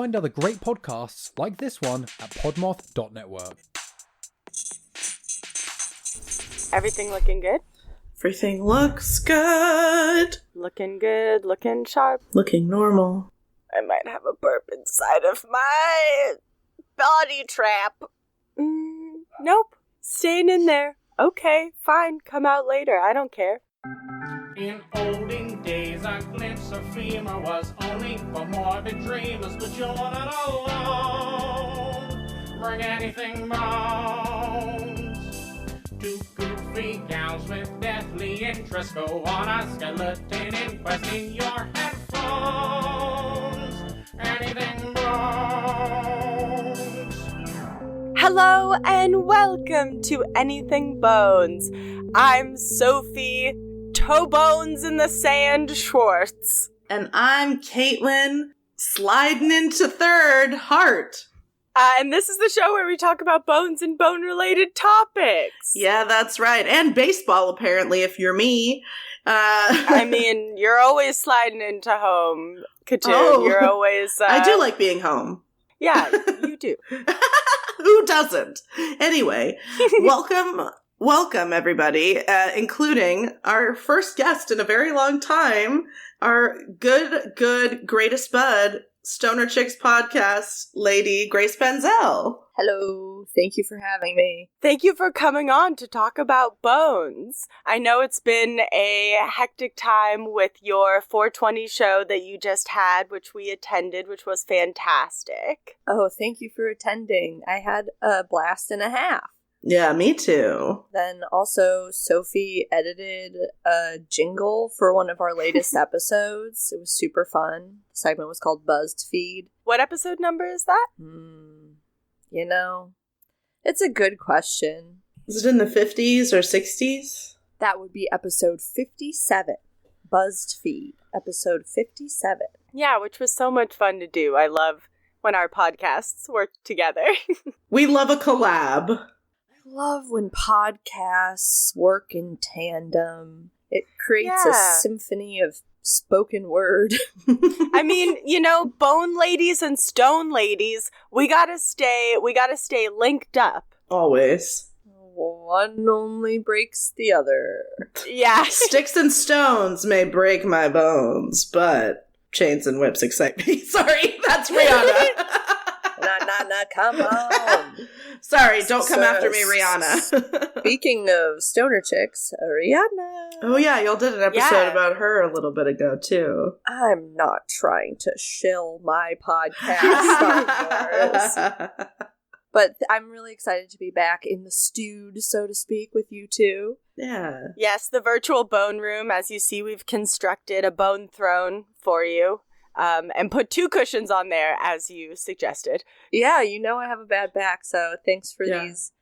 find other great podcasts like this one at podmoth.network. Everything looking good? Everything looks good. Looking good, looking sharp. Looking normal. I might have a burp inside of my body trap. Nope. Staying in there. Okay, fine. Come out later. I don't care. In olden days, a glimpse of femur was only for morbid dreamers, but you're not alone. Bring anything bones. Two goofy gals with deathly interest go on a skeleton inquest in your headphones. Anything bones. Hello and welcome to Anything Bones. I'm Sophie Toe Bones in the Sand Schwartz. And I'm Caitlin, sliding into third heart. And this is the show where we talk about bones and bone-related topics. Yeah, that's right. And baseball, apparently, if you're me. I mean, you're always sliding into home, Katoon. Oh, you're always... I do like being home. Yeah, you do. Who doesn't? Anyway, welcome everybody, including our first guest in a very long time, our good, greatest bud, Stoner Chicks podcast lady, Grace Benzel. Hello. Thank you for having me. Thank you for coming on to talk about bones. I know it's been a hectic time with your 420 show that you just had, which we attended, which was fantastic. Oh, thank you for attending. I had a blast and a half. Yeah, me too. Then also, Sophie edited a jingle for one of our latest episodes. It was super fun. The segment was called Buzzed Feed. What episode number is that? You know, it's a good question. Is it in the 50s or 60s? That would be episode 57. Buzzed Feed. Episode 57. Yeah, which was so much fun to do. I love when our podcasts work together. We love a collab. I love when podcasts work in tandem. It creates a symphony of spoken word. I mean, you know, bone ladies and stone ladies, we gotta stay linked up. Always. One only breaks the other. Yeah. Sticks and stones may break my bones, but chains and whips excite me. Sorry, that's Rihanna. Nah, come on. Sorry, don't come after me, Rihanna. Speaking of stoner chicks, Rihanna. Oh yeah, y'all did an episode about her a little bit ago, too. I'm not trying to shill my podcast on yours. But I'm really excited to be back in the stewed, so to speak, with you two. Yeah. Yes, the virtual bone room. As you see, we've constructed a bone throne for you. And put 2 cushions on there, as you suggested. Yeah, you know I have a bad back, so thanks for these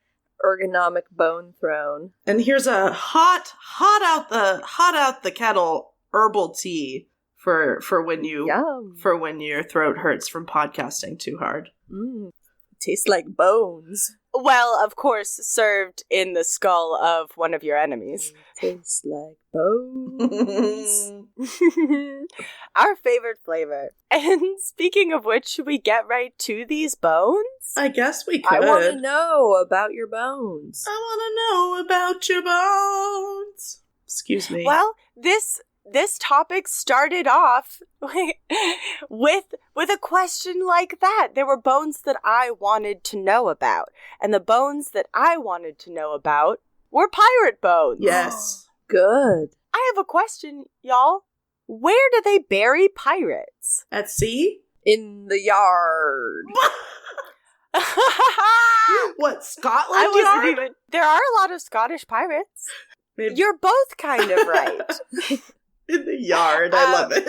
ergonomic bone throne. And here's a hot out the kettle herbal tea for when your throat hurts from podcasting too hard. Tastes like bones. Well, of course, served in the skull of one of your enemies. Tastes like bones. Our favorite flavor. And speaking of which, should we get right to these bones? I guess we could. I want to know about your bones. I want to know about your bones. Excuse me. Well, this topic started off with a question like that. There were bones that I wanted to know about. And the bones that I wanted to know about were pirate bones. Yes. Good. I have a question, y'all. Where do they bury pirates? At sea? In the yard. What, Scotland yard? There are a lot of Scottish pirates. Maybe. You're both kind of right. In the yard. I love it.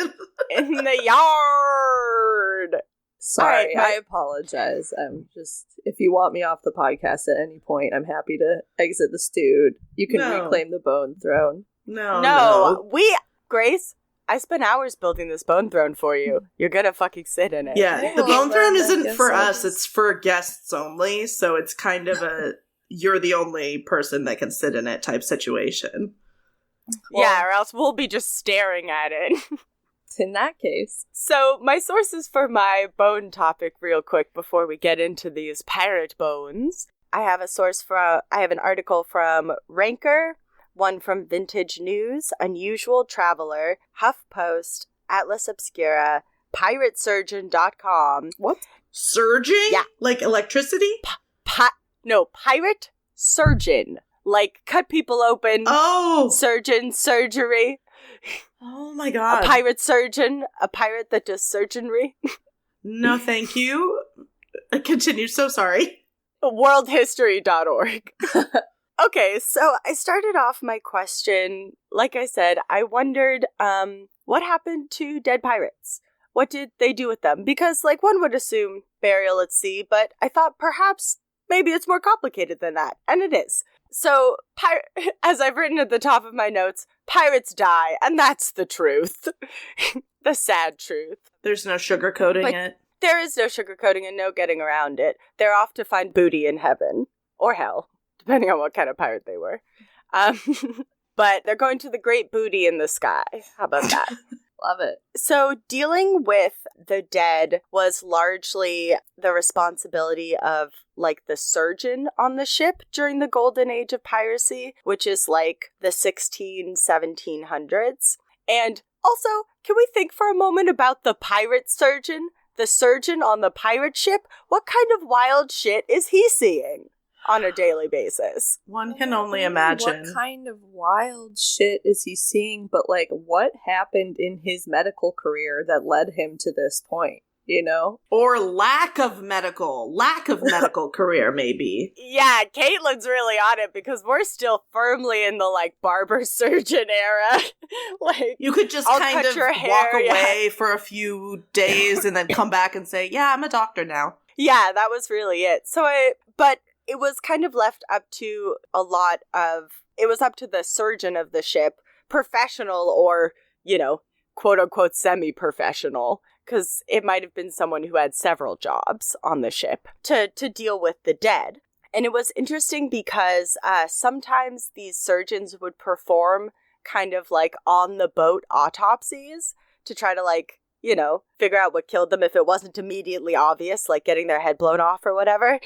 In the yard. Sorry, Right, I apologize. I'm just, if you want me off the podcast at any point, I'm happy to exit the stewed. You can reclaim the bone throne. No. Grace, I spent hours building this bone throne for you. You're gonna fucking sit in it. Yeah, the bone throne isn't for us, it's for guests only, so it's kind of a you're the only person that can sit in it type situation. Yeah, or else we'll be just staring at it. In that case. So, my sources for my bone topic, real quick, before we get into these pirate bones. I have an article from Ranker, one from Vintage News, Unusual Traveler, HuffPost, Atlas Obscura, PirateSurgeon.com. What? Surging? Yeah. Like electricity? Pirate surgeon. Like, cut people open. Oh! Surgeon, surgery. Oh my god. A pirate surgeon. A pirate that does surgery. No, thank you. Continue. So sorry. Worldhistory.org. Okay, so I started off my question, like I said, I wondered, what happened to dead pirates? What did they do with them? Because, like, one would assume burial at sea, but I thought perhaps maybe it's more complicated than that, and it is. So, as I've written at the top of my notes, pirates die, and that's the truth. The sad truth. There's no sugarcoating it. There is no sugarcoating and no getting around it. They're off to find booty in heaven. Or hell, depending on what kind of pirate they were. But they're going to the great booty in the sky. How about that? Love it. So dealing with the dead was largely the responsibility of, like, the surgeon on the ship during the golden age of piracy, which is like the 1700s. And also, can we think for a moment about the pirate surgeon? The surgeon on the pirate ship? What kind of wild shit is he seeing on a daily basis? One can only imagine. What kind of wild shit is he seeing? But, like, what happened in his medical career that led him to this point? You know? Or lack of medical career, maybe. Yeah, Caitlin's really on it because we're still firmly in the, like, barber surgeon era. Like, You could just I'll kind cut of your walk hair, away for a few days and then come back and say, yeah, I'm a doctor now. yeah, that was really it. But it was kind of left up to it was up to the surgeon of the ship, professional or, you know, quote unquote semi-professional, because it might have been someone who had several jobs on the ship to deal with the dead. And it was interesting because sometimes these surgeons would perform kind of like on the boat autopsies to try to, like, you know, figure out what killed them if it wasn't immediately obvious, like getting their head blown off or whatever.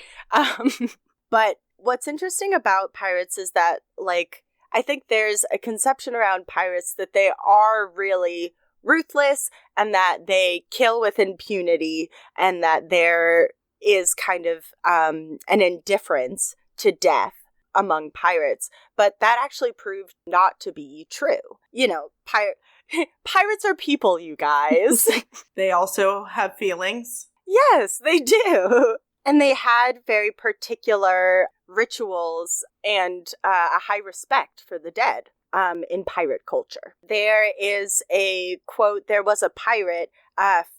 But what's interesting about pirates is that, like, I think there's a conception around pirates that they are really ruthless and that they kill with impunity and that there is kind of an indifference to death among pirates. But that actually proved not to be true. You know, pirates are people, you guys. They also have feelings. Yes, they do. And they had very particular rituals and a high respect for the dead in pirate culture. There is a quote, there was a pirate,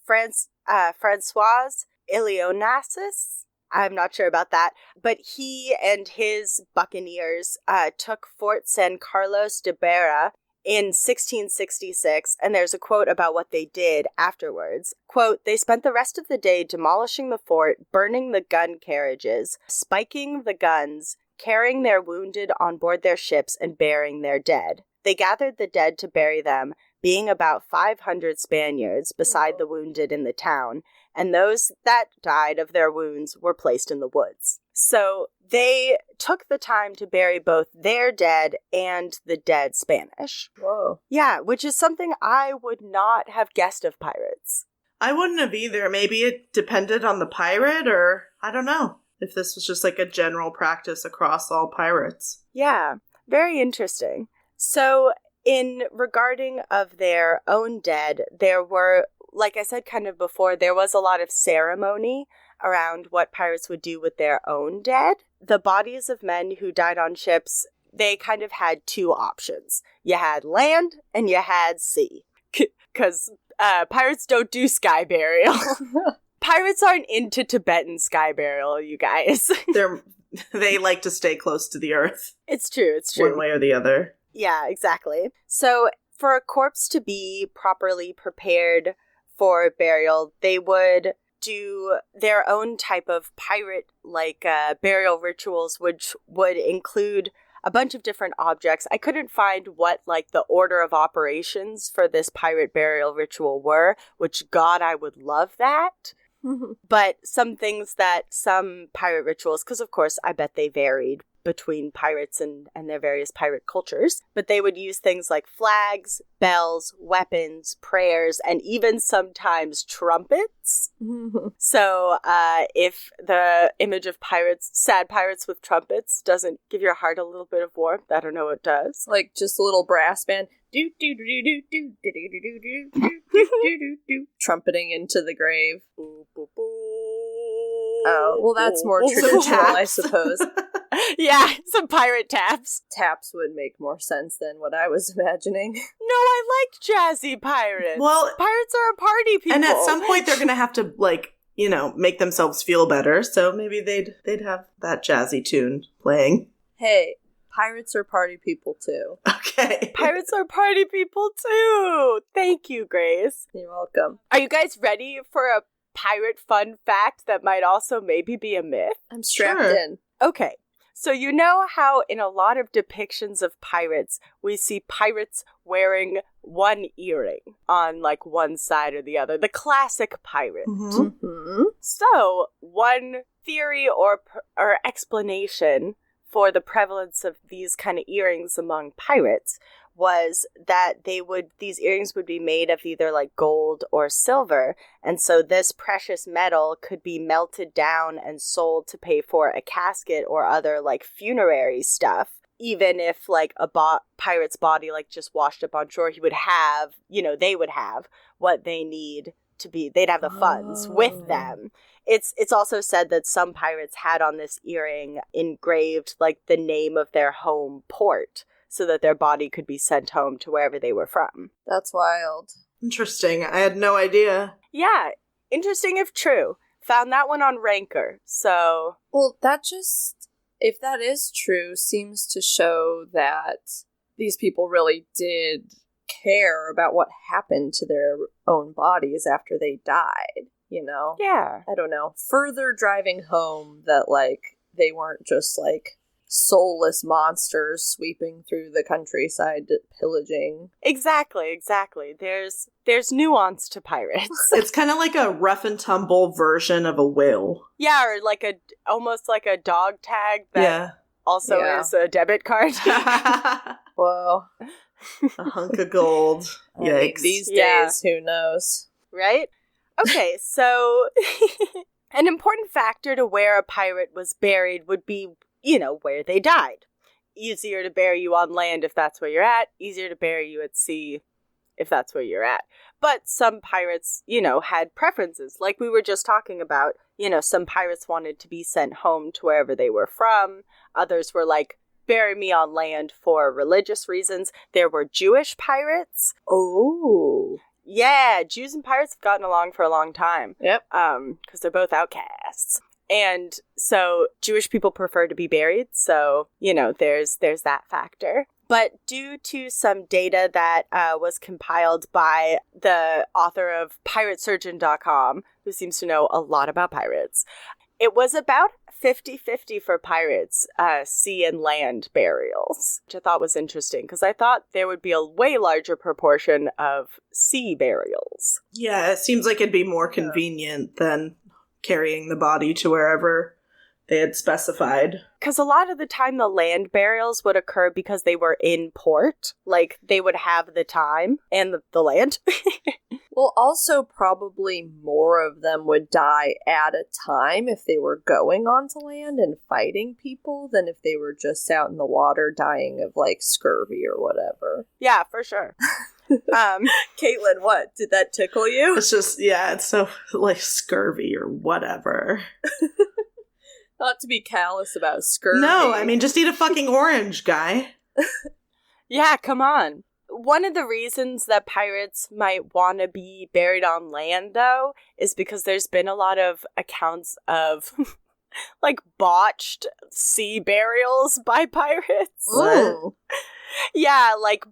Francois Ilionassus. I'm not sure about that, but he and his buccaneers took Fort San Carlos de Beira in 1666, and there's a quote about what they did afterwards. Quote, they spent the rest of the day demolishing the fort, burning the gun carriages, spiking the guns, carrying their wounded on board their ships, and burying their dead. They gathered the dead to bury them, being about 500 Spaniards beside the wounded in the town, and those that died of their wounds were placed in the woods. So they took the time to bury both their dead and the dead Spanish. Whoa. Yeah, which is something I would not have guessed of pirates. I wouldn't have either. Maybe it depended on the pirate, or I don't know if this was just like a general practice across all pirates. Yeah, very interesting. So in regarding of their own dead, there were, like I said kind of before, there was a lot of ceremony around what pirates would do with their own dead. The bodies of men who died on ships, they kind of had two options. You had land and you had sea. Because pirates don't do sky burial. Pirates aren't into Tibetan sky burial, you guys. They like to stay close to the earth. It's true, it's true. One way or the other. Yeah, exactly. So for a corpse to be properly prepared for burial, they would do their own type of pirate-like burial rituals, which would include a bunch of different objects. I couldn't find what, like, the order of operations for this pirate burial ritual were, which, God, I would love that. But some things that some pirate rituals, because of course I bet they varied between pirates and their various pirate cultures, but they would use things like flags, bells, weapons, prayers, and even sometimes trumpets. So if the image of pirates, sad pirates with trumpets, doesn't give your heart a little bit of warmth, I don't know what does. Like just a little brass band. Do do do do do do do do do do do do do do, trumpeting into the grave. Oh, well, that's more traditional, I suppose. Yeah, some pirate taps. Taps would make more sense than what I was imagining. No, I like jazzy pirates. Well, pirates are a party people. And at some point they're going to have to, like, you know, make themselves feel better, so maybe they'd have that jazzy tune playing. Hey, pirates are party people too. Okay. Pirates are party people too. Thank you, Grace. You're welcome. Are you guys ready for a pirate fun fact that might also maybe be a myth? I'm strapped in. Okay. So you know how in a lot of depictions of pirates, we see pirates wearing one earring on like one side or the other, the classic pirate. Mm-hmm. So one theory or explanation for the prevalence of these kind of earrings among pirates was that these earrings would be made of either like gold or silver, and so this precious metal could be melted down and sold to pay for a casket or other like funerary stuff. Even if like a pirate's body like just washed up on shore, he would have, they would have what they need to be. They'd have the funds with them. It's also said that some pirates had on this earring engraved like the name of their home port, so that their body could be sent home to wherever they were from. That's wild. Interesting. I had no idea. Yeah, interesting if true. Found that one on Ranker, so... Well, that just, if that is true, seems to show that these people really did care about what happened to their own bodies after they died, you know? Yeah. I don't know. Further driving home that, like, they weren't just, like, soulless monsters sweeping through the countryside pillaging. Exactly. There's nuance to pirates. It's kind of like a rough and tumble version of a will. Yeah, or like almost like a dog tag that also is a debit card. Whoa. A hunk of gold. Yikes. I mean, these days, who knows? Right? Okay, so an important factor to where a pirate was buried would be, where they died. Easier to bury you on land if that's where you're at. Easier to bury you at sea if that's where you're at. But some pirates, had preferences. Like we were just talking about, some pirates wanted to be sent home to wherever they were from. Others were like, bury me on land for religious reasons. There were Jewish pirates. Oh. Yeah, Jews and pirates have gotten along for a long time. Yep. Because they're both outcasts. And so Jewish people prefer to be buried, so, there's that factor. But due to some data that was compiled by the author of PirateSurgeon.com, who seems to know a lot about pirates, it was about 50-50 for pirates, sea and land burials, which I thought was interesting, because I thought there would be a way larger proportion of sea burials. Yeah, it seems like it'd be more convenient than carrying the body to wherever they had specified. Because a lot of the time the land burials would occur because they were in port. Like, they would have the time and the land. Well, also probably more of them would die at a time if they were going onto land and fighting people than if they were just out in the water dying of, like, scurvy or whatever. Yeah, for sure. Caitlin, what? Did that tickle you? It's just, it's so, like, scurvy or whatever. Not to be callous about scurvy. No, I mean, just eat a fucking orange, guy. Yeah, come on. One of the reasons that pirates might want to be buried on land, though, is because there's been a lot of accounts of, like, botched sea burials by pirates. Ooh. Yeah, like,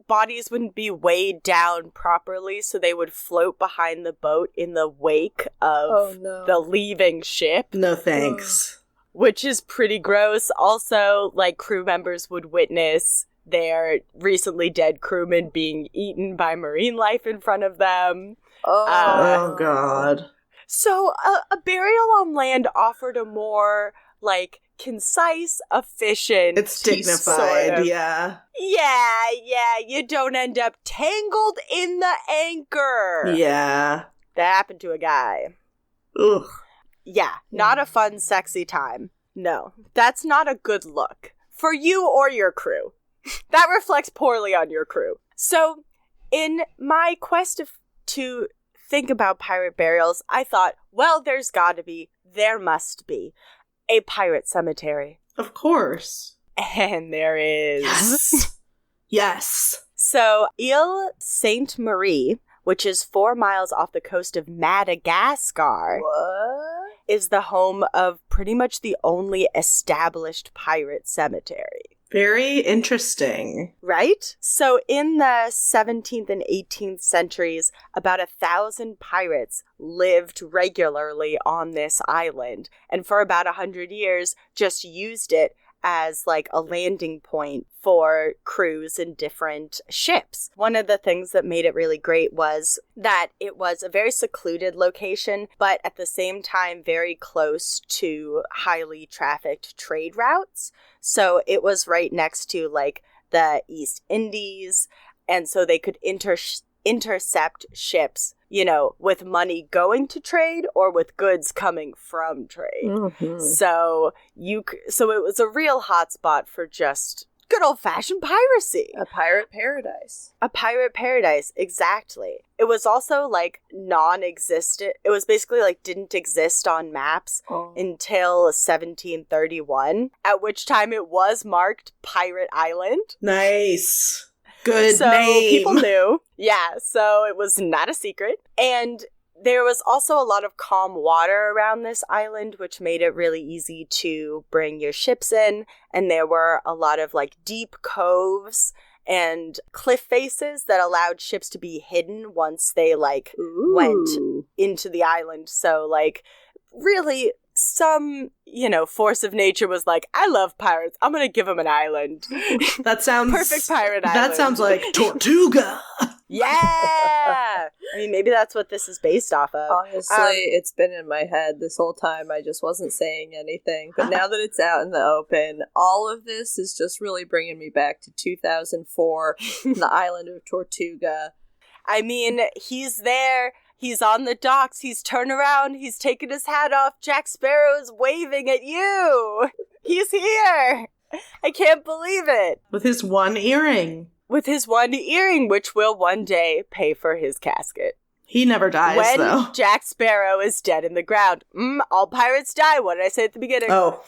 bodies wouldn't be weighed down properly, so they would float behind the boat in the wake of the leaving ship. No thanks. which is pretty gross. Also, like, crew members would witness their recently dead crewmen being eaten by marine life in front of them. Oh, God. So a burial on land offered a more, like, concise, efficient... It's dignified, sort of, yeah. Yeah, you don't end up tangled in the anchor. Yeah. That happened to a guy. Ugh. Yeah, not a fun, sexy time. No, that's not a good look. For you or your crew. That reflects poorly on your crew. So, in my quest to think about pirate burials, I thought, well, there must be a pirate cemetery. Of course. And there is. Yes. Yes. So, Ile Sainte Marie, which is 4 miles off the coast of Madagascar, is the home of pretty much the only established pirate cemetery. Very interesting. Right? So in the 17th and 18th centuries, about 1,000 pirates lived regularly on this island, and for about 100 years just used it as like a landing point for crews and different ships. One of the things that made it really great was that it was a very secluded location, but at the same time very close to highly trafficked trade routes. So it was right next to like the East Indies, and so they could intercept ships, you know, with money going to trade or with goods coming from trade. Mm-hmm. So it was a real hotspot for just good old-fashioned piracy. A pirate paradise. A pirate paradise, exactly. It was also like non-existent. It was basically like didn't exist on maps until 1731, at which time it was marked Pirate Island. Nice. Good so name. People knew. Yeah, so it was not a secret. And there was also a lot of calm water around this island, which made it really easy to bring your ships in. And there were a lot of like deep coves and cliff faces that allowed ships to be hidden once they like went into the island. So like really some, you know, force of nature was like, I love pirates. I'm going to give them an island. That sounds... Perfect pirate island. That sounds like Tortuga. Yeah! I mean, maybe that's what this is based off of. Honestly, it's been in my head this whole time. I just wasn't saying anything. But now that it's out in the open, all of this is just really bringing me back to 2004, the island of Tortuga. I mean, he's there. He's on the docks. He's turned around. He's taken his hat off. Jack Sparrow's waving at you. He's here. I can't believe it. With his one earring. With his one earring, which will one day pay for his casket. He never dies, when though. Jack Sparrow is dead in the ground. All pirates die. What did I say at the beginning? Oh.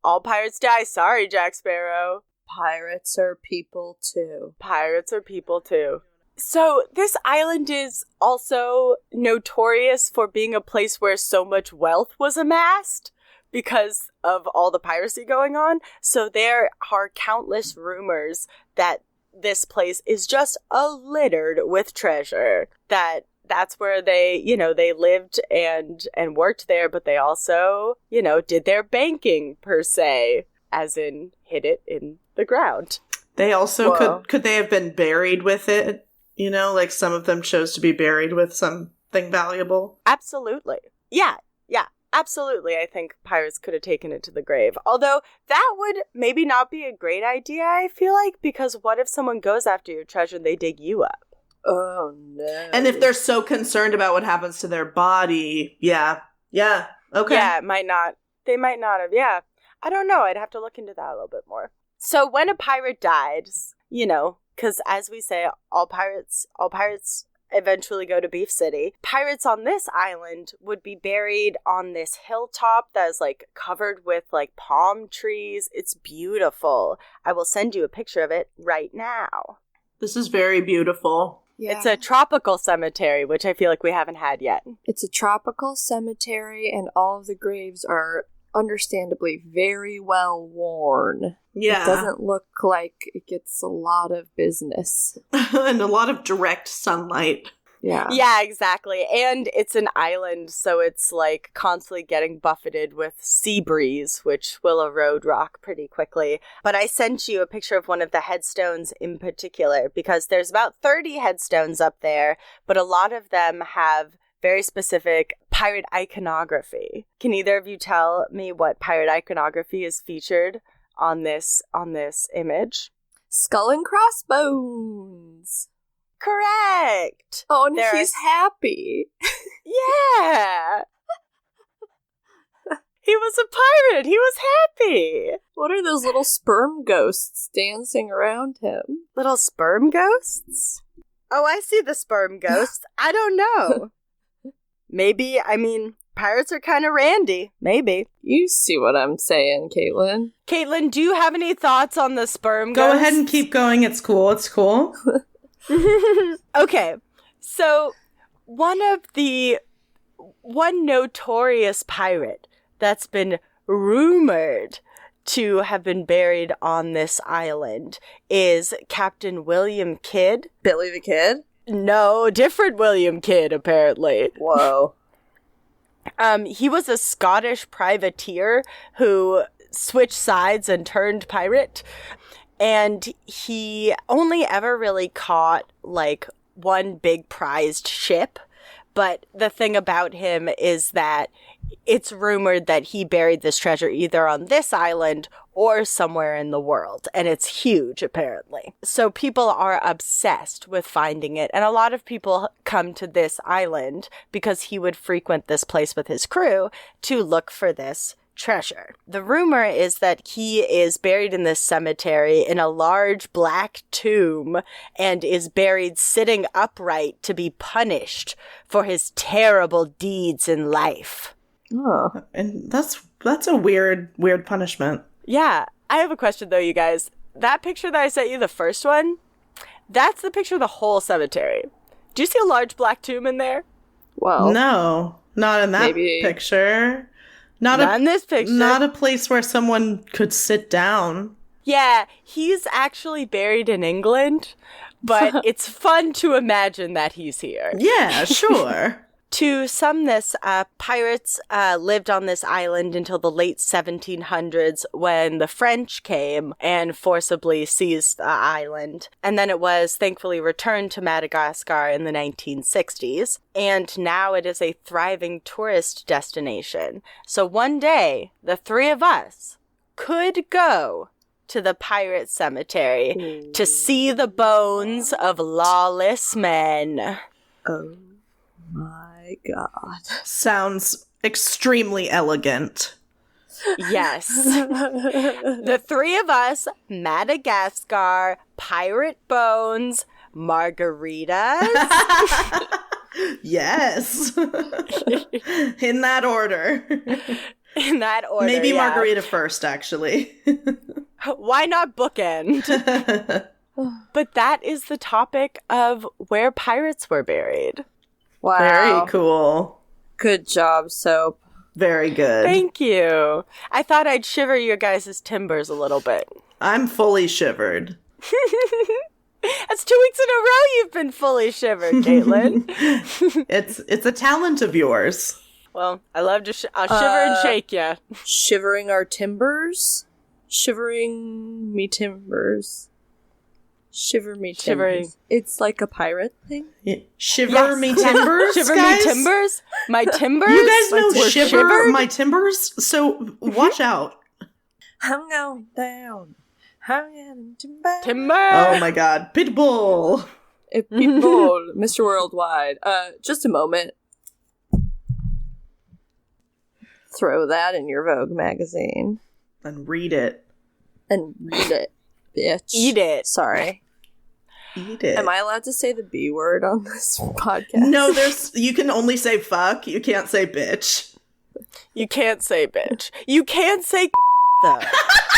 All pirates die. Sorry, Jack Sparrow. Pirates are people, too. Pirates are people, too. So this island is also notorious for being a place where so much wealth was amassed because of all the piracy going on. So there are countless rumors that this place is just littered with treasure. That's where they, you know, they lived and worked there, but they also, you know, did their banking per se, as in hid it in the ground. They also could they have been buried with it? You know, like some of them chose to be buried with something valuable. Absolutely. Yeah, absolutely. I think pirates could have taken it to the grave. Although that would maybe not be a great idea, I feel like, because what if someone goes after your treasure and they dig you up? Oh, no. And if they're so concerned about what happens to their body, yeah, okay. Yeah, it might not. They might not have, yeah. I don't know. I'd have to look into that a little bit more. So when a pirate dies, you know, because as we say, all pirates eventually go to Beef City. Pirates on this island would be buried on this hilltop that is like covered with like palm trees. It's beautiful. I will send you a picture of it right now. This is very beautiful. Yeah. It's a tropical cemetery, which I feel like we haven't had yet. It's a tropical cemetery, and all of the graves are understandably very well worn. Yeah. It doesn't look like it gets a lot of business. And a lot of direct sunlight. Yeah. Yeah, exactly. And it's an island, so it's like constantly getting buffeted with sea breeze, which will erode rock pretty quickly. But I sent you a picture of one of the headstones in particular, because there's about 30 headstones up there, but a lot of them have very specific pirate iconography. Can either of you tell me what pirate iconography is featured on this Skull image? and crossbones. Correct. Oh, and he's happy. Yeah. He was a pirate. He was happy. What are those little sperm ghosts dancing around him? Little sperm ghosts? Oh, I see the sperm ghosts. I don't know. Maybe, pirates are kind of randy. Maybe. You see what I'm saying, Caitlin. Caitlin, do you have any thoughts on the sperm ghosts? Go ahead and keep going. It's cool. It's cool. Okay, so one notorious pirate that's been rumored to have been buried on this island is Captain William Kidd. Billy the Kid? No, different William Kidd, apparently. Whoa. He was a Scottish privateer who switched sides and turned pirate. And he only ever really caught, like, one big prized ship. But the thing about him is that it's rumored that he buried this treasure either on this island or somewhere in the world. And it's huge, apparently. So people are obsessed with finding it. And a lot of people come to this island because he would frequent this place with his crew to look for this treasure. The rumor is that he is buried in this cemetery in a large black tomb and is buried sitting upright to be punished for his terrible deeds in life. Oh. And that's a weird punishment. Yeah. I have a question though, you guys. That picture that I sent you, the first one, that's the picture of the whole cemetery. Do you see a large black tomb in there? Well. No, not in that picture. Not in this picture. Not a place where someone could sit down. Yeah, he's actually buried in England, but it's fun to imagine that he's here. Yeah, sure. To sum this up, pirates lived on this island until the late 1700s when the French came and forcibly seized the island. And then it was thankfully returned to Madagascar in the 1960s. And now it is a thriving tourist destination. So one day, the three of us could go to the pirate cemetery to see the bones of lawless men. Oh my god. Sounds extremely elegant. Yes. The three of us, Madagascar, pirate bones, margaritas. Yes. In that order. In that order, Maybe margarita first, actually. Why not bookend? But that is the topic of where pirates were buried. Wow. Very cool. Good job, Soap. Very good. Thank you. I thought I'd shiver your guys' timbers a little bit. I'm fully shivered. That's 2 weeks in a row you've been fully shivered, Caitlin. It's a talent of yours. Well, I love to I'll shiver and shake ya. Shivering our timbers? Shivering me timbers. Shiver me timbers. Shivering. It's like a pirate thing? Yeah. Shiver me timbers, Shiver guys? me timbers? My timbers? You guys know We're shiver shivered? my timbers? So watch out. I'm going down. I'm getting timber. Timber! Oh my god. Pitbull. People, Mr. Worldwide. Just a moment. Throw that in your Vogue magazine. And read it. And read it, bitch. Eat it. Sorry. Eat it. Am I allowed to say the B word on this podcast? No, you can only say fuck. You can't say bitch. You can't say bitch. You can say though,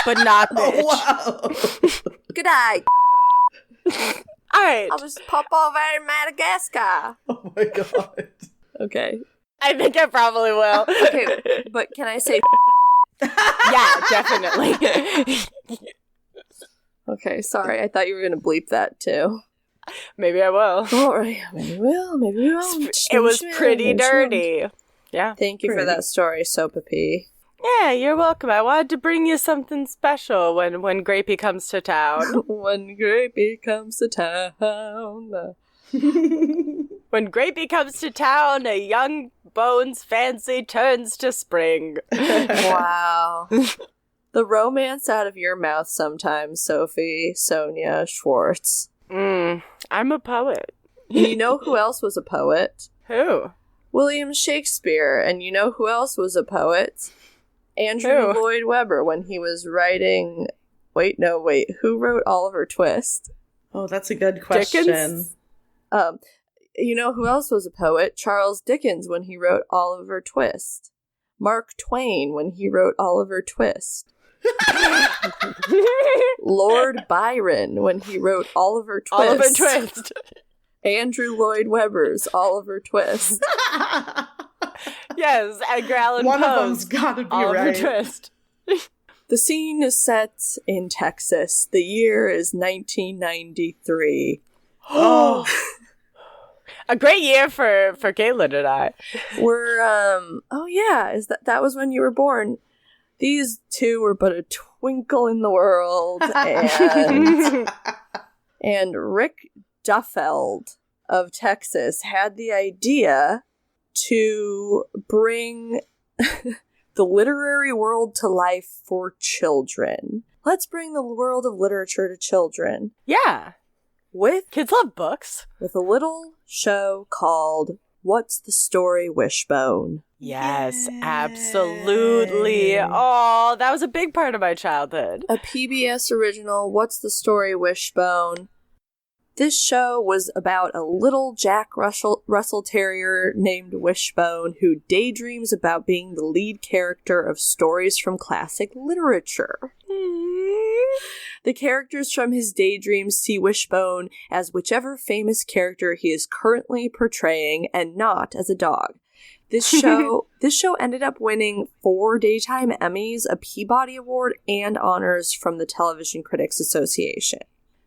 but not bitch. Oh, wow. Good eye. Alright. I'll just pop over in Madagascar. Oh my god. Okay. I think I probably will. Okay, but can I say Yeah, definitely. Okay, sorry. I thought you were going to bleep that too. Maybe I will. All right, maybe we will, maybe we won't. It was Maybe we pretty won't. dirty. Yeah. Thank you for that story, Soapy. Yeah, you're welcome. I wanted to bring you something special when Grapey comes to town. When Grapey comes to town. When Grapey comes to town, a young Bones fancy turns to spring. Wow. The romance out of your mouth sometimes, Sophie, Sonia, Schwartz. I'm a poet. You know who else was a poet? Who? William Shakespeare. And you know who else was a poet? Andrew Lloyd Webber, when he was writing... Who wrote Oliver Twist? Oh, that's a good question. Dickens? You know who else was a poet? Charles Dickens, when he wrote Oliver Twist. Mark Twain, when he wrote Oliver Twist. Lord Byron, when he wrote Oliver Twist. Oliver Twist. Andrew Lloyd Webber's Oliver Twist. Yes, Edgar Allan One Poe's of them's gotta be Oliver right. Twist. The scene is set in Texas. The year is 1993. Oh, A great year for Caitlin and I. We're that was when you were born. These two were but a twinkle in the world, and Rick Duffeld of Texas had the idea to bring the literary world to life for children. Let's bring the world of literature to children. Yeah. With Kids love books. a little show called What's the Story, Wishbone? Yes, absolutely. Oh, that was a big part of my childhood. A PBS original, What's the Story, Wishbone? This show was about a little Jack Russell Terrier named Wishbone who daydreams about being the lead character of stories from classic literature. The characters from his daydreams see Wishbone as whichever famous character he is currently portraying and not as a dog. This show ended up winning 4 Daytime Emmys, a Peabody Award, and honors from the Television Critics Association.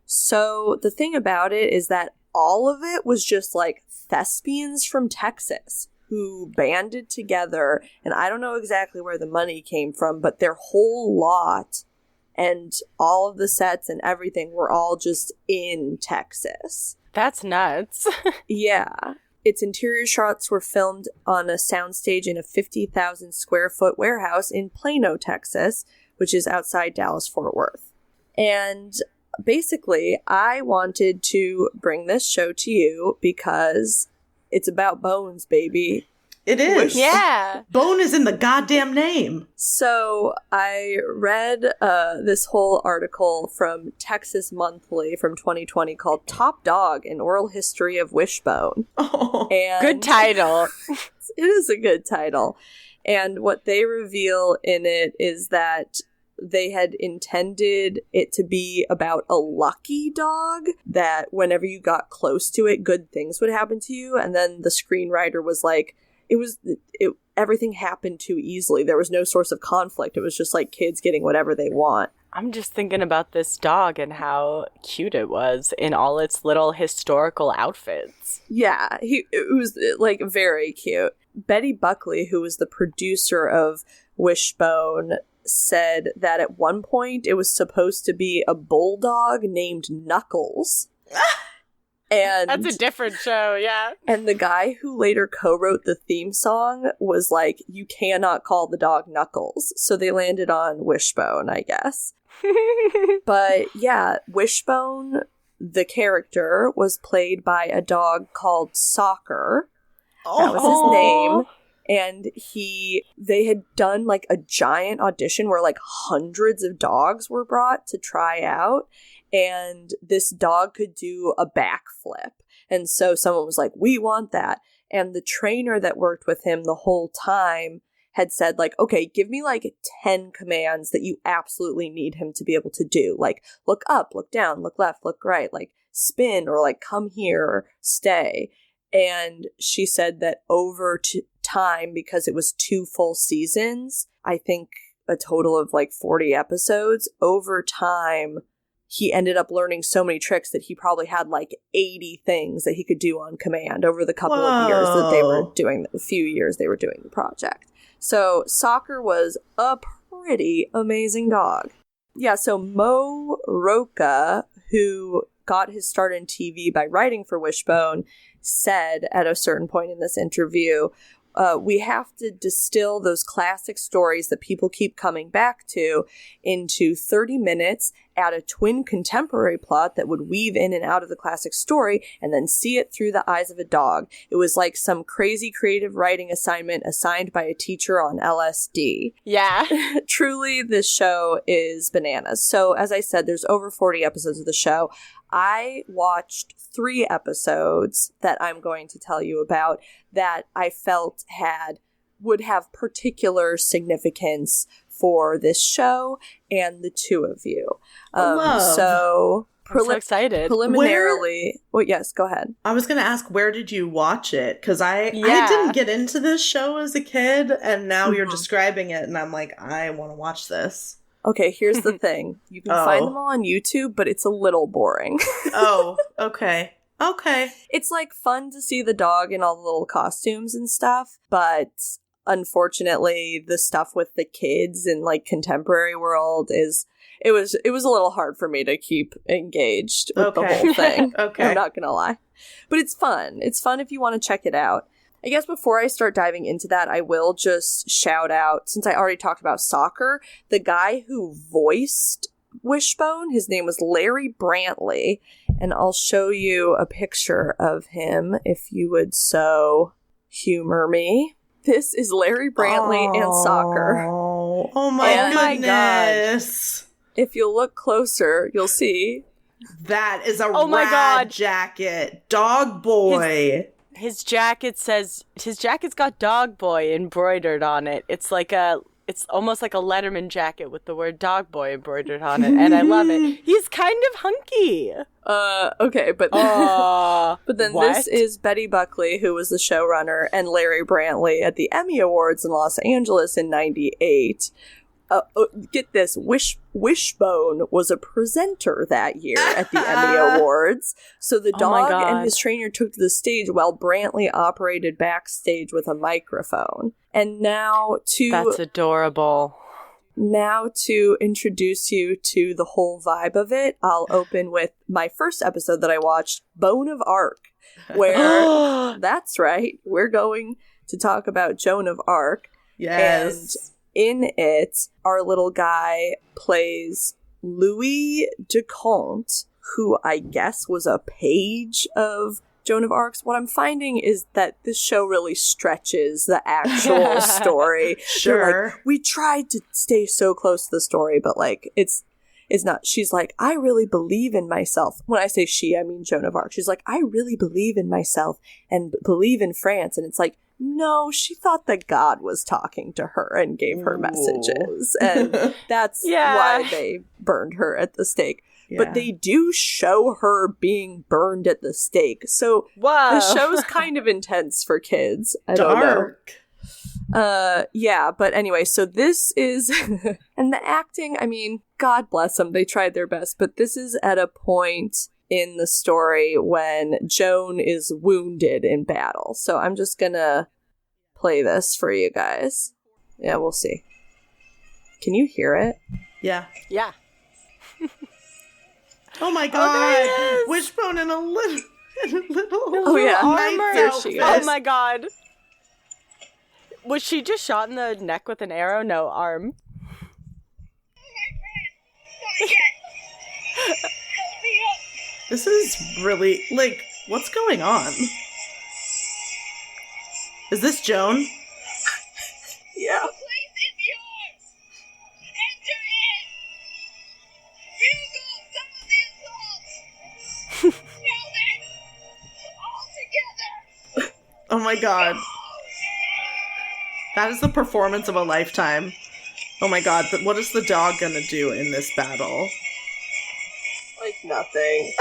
So the thing about it is that all of it was just like thespians from Texas who banded together, and I don't know exactly where the money came from, but their whole lot and all of the sets and everything were all just in Texas. That's nuts. Yeah. Its interior shots were filmed on a soundstage in a 50,000 square foot warehouse in Plano, Texas, which is outside Dallas-Fort Worth. And basically, I wanted to bring this show to you because it's about bones, baby. it is. Yeah. Bone is in the goddamn name. So I read this whole article from Texas Monthly from 2020 called Top Dog, An Oral History of Wishbone. Oh. And Good title. It is a good title. And what they reveal in it is that they had intended it to be about a lucky dog, that whenever you got close to it, good things would happen to you. And then the screenwriter was like, everything happened too easily. There was no source of conflict. It was just like kids getting whatever they want. I'm just thinking about this dog and how cute it was in all its little historical outfits. Yeah, it was like very cute. Betty Buckley, who was the producer of Wishbone, said that at one point it was supposed to be a bulldog named Knuckles. And That's a different show, yeah. And the guy who later co-wrote the theme song was like, you cannot call the dog Knuckles. So they landed on Wishbone, I guess. But yeah, Wishbone, the character, was played by a dog called Soccer. That was his name. And they had done like a giant audition where like hundreds of dogs were brought to try out. And this dog could do a backflip. And so someone was like, we want that. And the trainer that worked with him the whole time had said like, okay, give me like 10 commands that you absolutely need him to be able to do. Like, look up, look down, look left, look right, like spin, or like come here, or stay. And she said that over time, because it was 2 full seasons, I think a total of like 40 episodes, over time, he ended up learning so many tricks that he probably had like 80 things that he could do on command over the couple of years that they were doing, the few years they were doing the project. So Soccer was a pretty amazing dog. Yeah, so Mo Roca, who got his start in TV by writing for Wishbone, said at a certain point in this interview, we have to distill those classic stories that people keep coming back to into 30 minutes, add a twin contemporary plot that would weave in and out of the classic story, and then see it through the eyes of a dog. It was like some crazy creative writing assignment assigned by a teacher on LSD. Yeah. Truly, this show is bananas. So, as I said, there's over 40 episodes of the show. I watched 3 episodes that I'm going to tell you about that I felt would have particular significance for this show and the two of you. So I'm so excited. Preliminarily, yes, go ahead. I was going to ask, where did you watch it? Because I didn't get into this show as a kid, and now you're describing it, and I'm like, I want to watch this. Okay, here's the thing. You can find them all on YouTube, but it's a little boring. Oh, okay. Okay. It's like fun to see the dog in all the little costumes and stuff, but unfortunately the stuff with the kids in like contemporary world it was a little hard for me to keep engaged with the whole thing. Okay. I'm not gonna lie. But it's fun. It's fun if you want to check it out. I guess before I start diving into that, I will just shout out, since I already talked about Soccer, the guy who voiced Wishbone, his name was Larry Brantley, and I'll show you a picture of him if you would so humor me. This is Larry Brantley and Soccer. Oh my goodness. If you'll look closer, you'll see. That is a rad jacket. Dog boy. His jacket's got Dog Boy embroidered on it. It's almost like a Letterman jacket with the word Dog Boy embroidered on it, and I love it. He's kind of hunky. Okay, but then what? This is Betty Buckley, who was the showrunner, and Larry Brantley at the Emmy Awards in Los Angeles in '98. Get this, Wishbone was a presenter that year at the Emmy Awards. So the dog and his trainer took to the stage while Brantley operated backstage with a microphone. And now That's adorable. Now to introduce you to the whole vibe of it, I'll open with my first episode that I watched, Bone of Arc, where, that's right, we're going to talk about Joan of Arc. Yes. And in it, our little guy plays Louis de Conte, who I guess was a page of Joan of Arc's. What I'm finding is that this show really stretches the actual story. Sure. Like, we tried to stay so close to the story, but like it's not. She's like, I really believe in myself. When I say she, I mean Joan of Arc. She's like, I really believe in myself and believe in France. And it's like, no, she thought that God was talking to her and gave her messages. And that's why they burned her at the stake. Yeah. But they do show her being burned at the stake. So the show's kind of intense for kids. I don't know. Yeah, but anyway, so this is... and the acting, I mean, God bless them. They tried their best. But this is at a point in the story when Joan is wounded in battle. So I'm just gonna play this for you guys. Yeah, we'll see. Can you hear it? Yeah. Yeah. Oh my god! Wishbone in a little armor. Here she is. Oh my god! Was she just shot in the neck with an arrow? No, arm. This is really, like, what's going on? Is this Joan? Yeah. The place is yours. Enter in. Bugle some of the assault. Now then, all together. Oh my god. That is the performance of a lifetime. Oh my god, what is the dog gonna do in this battle? Like nothing.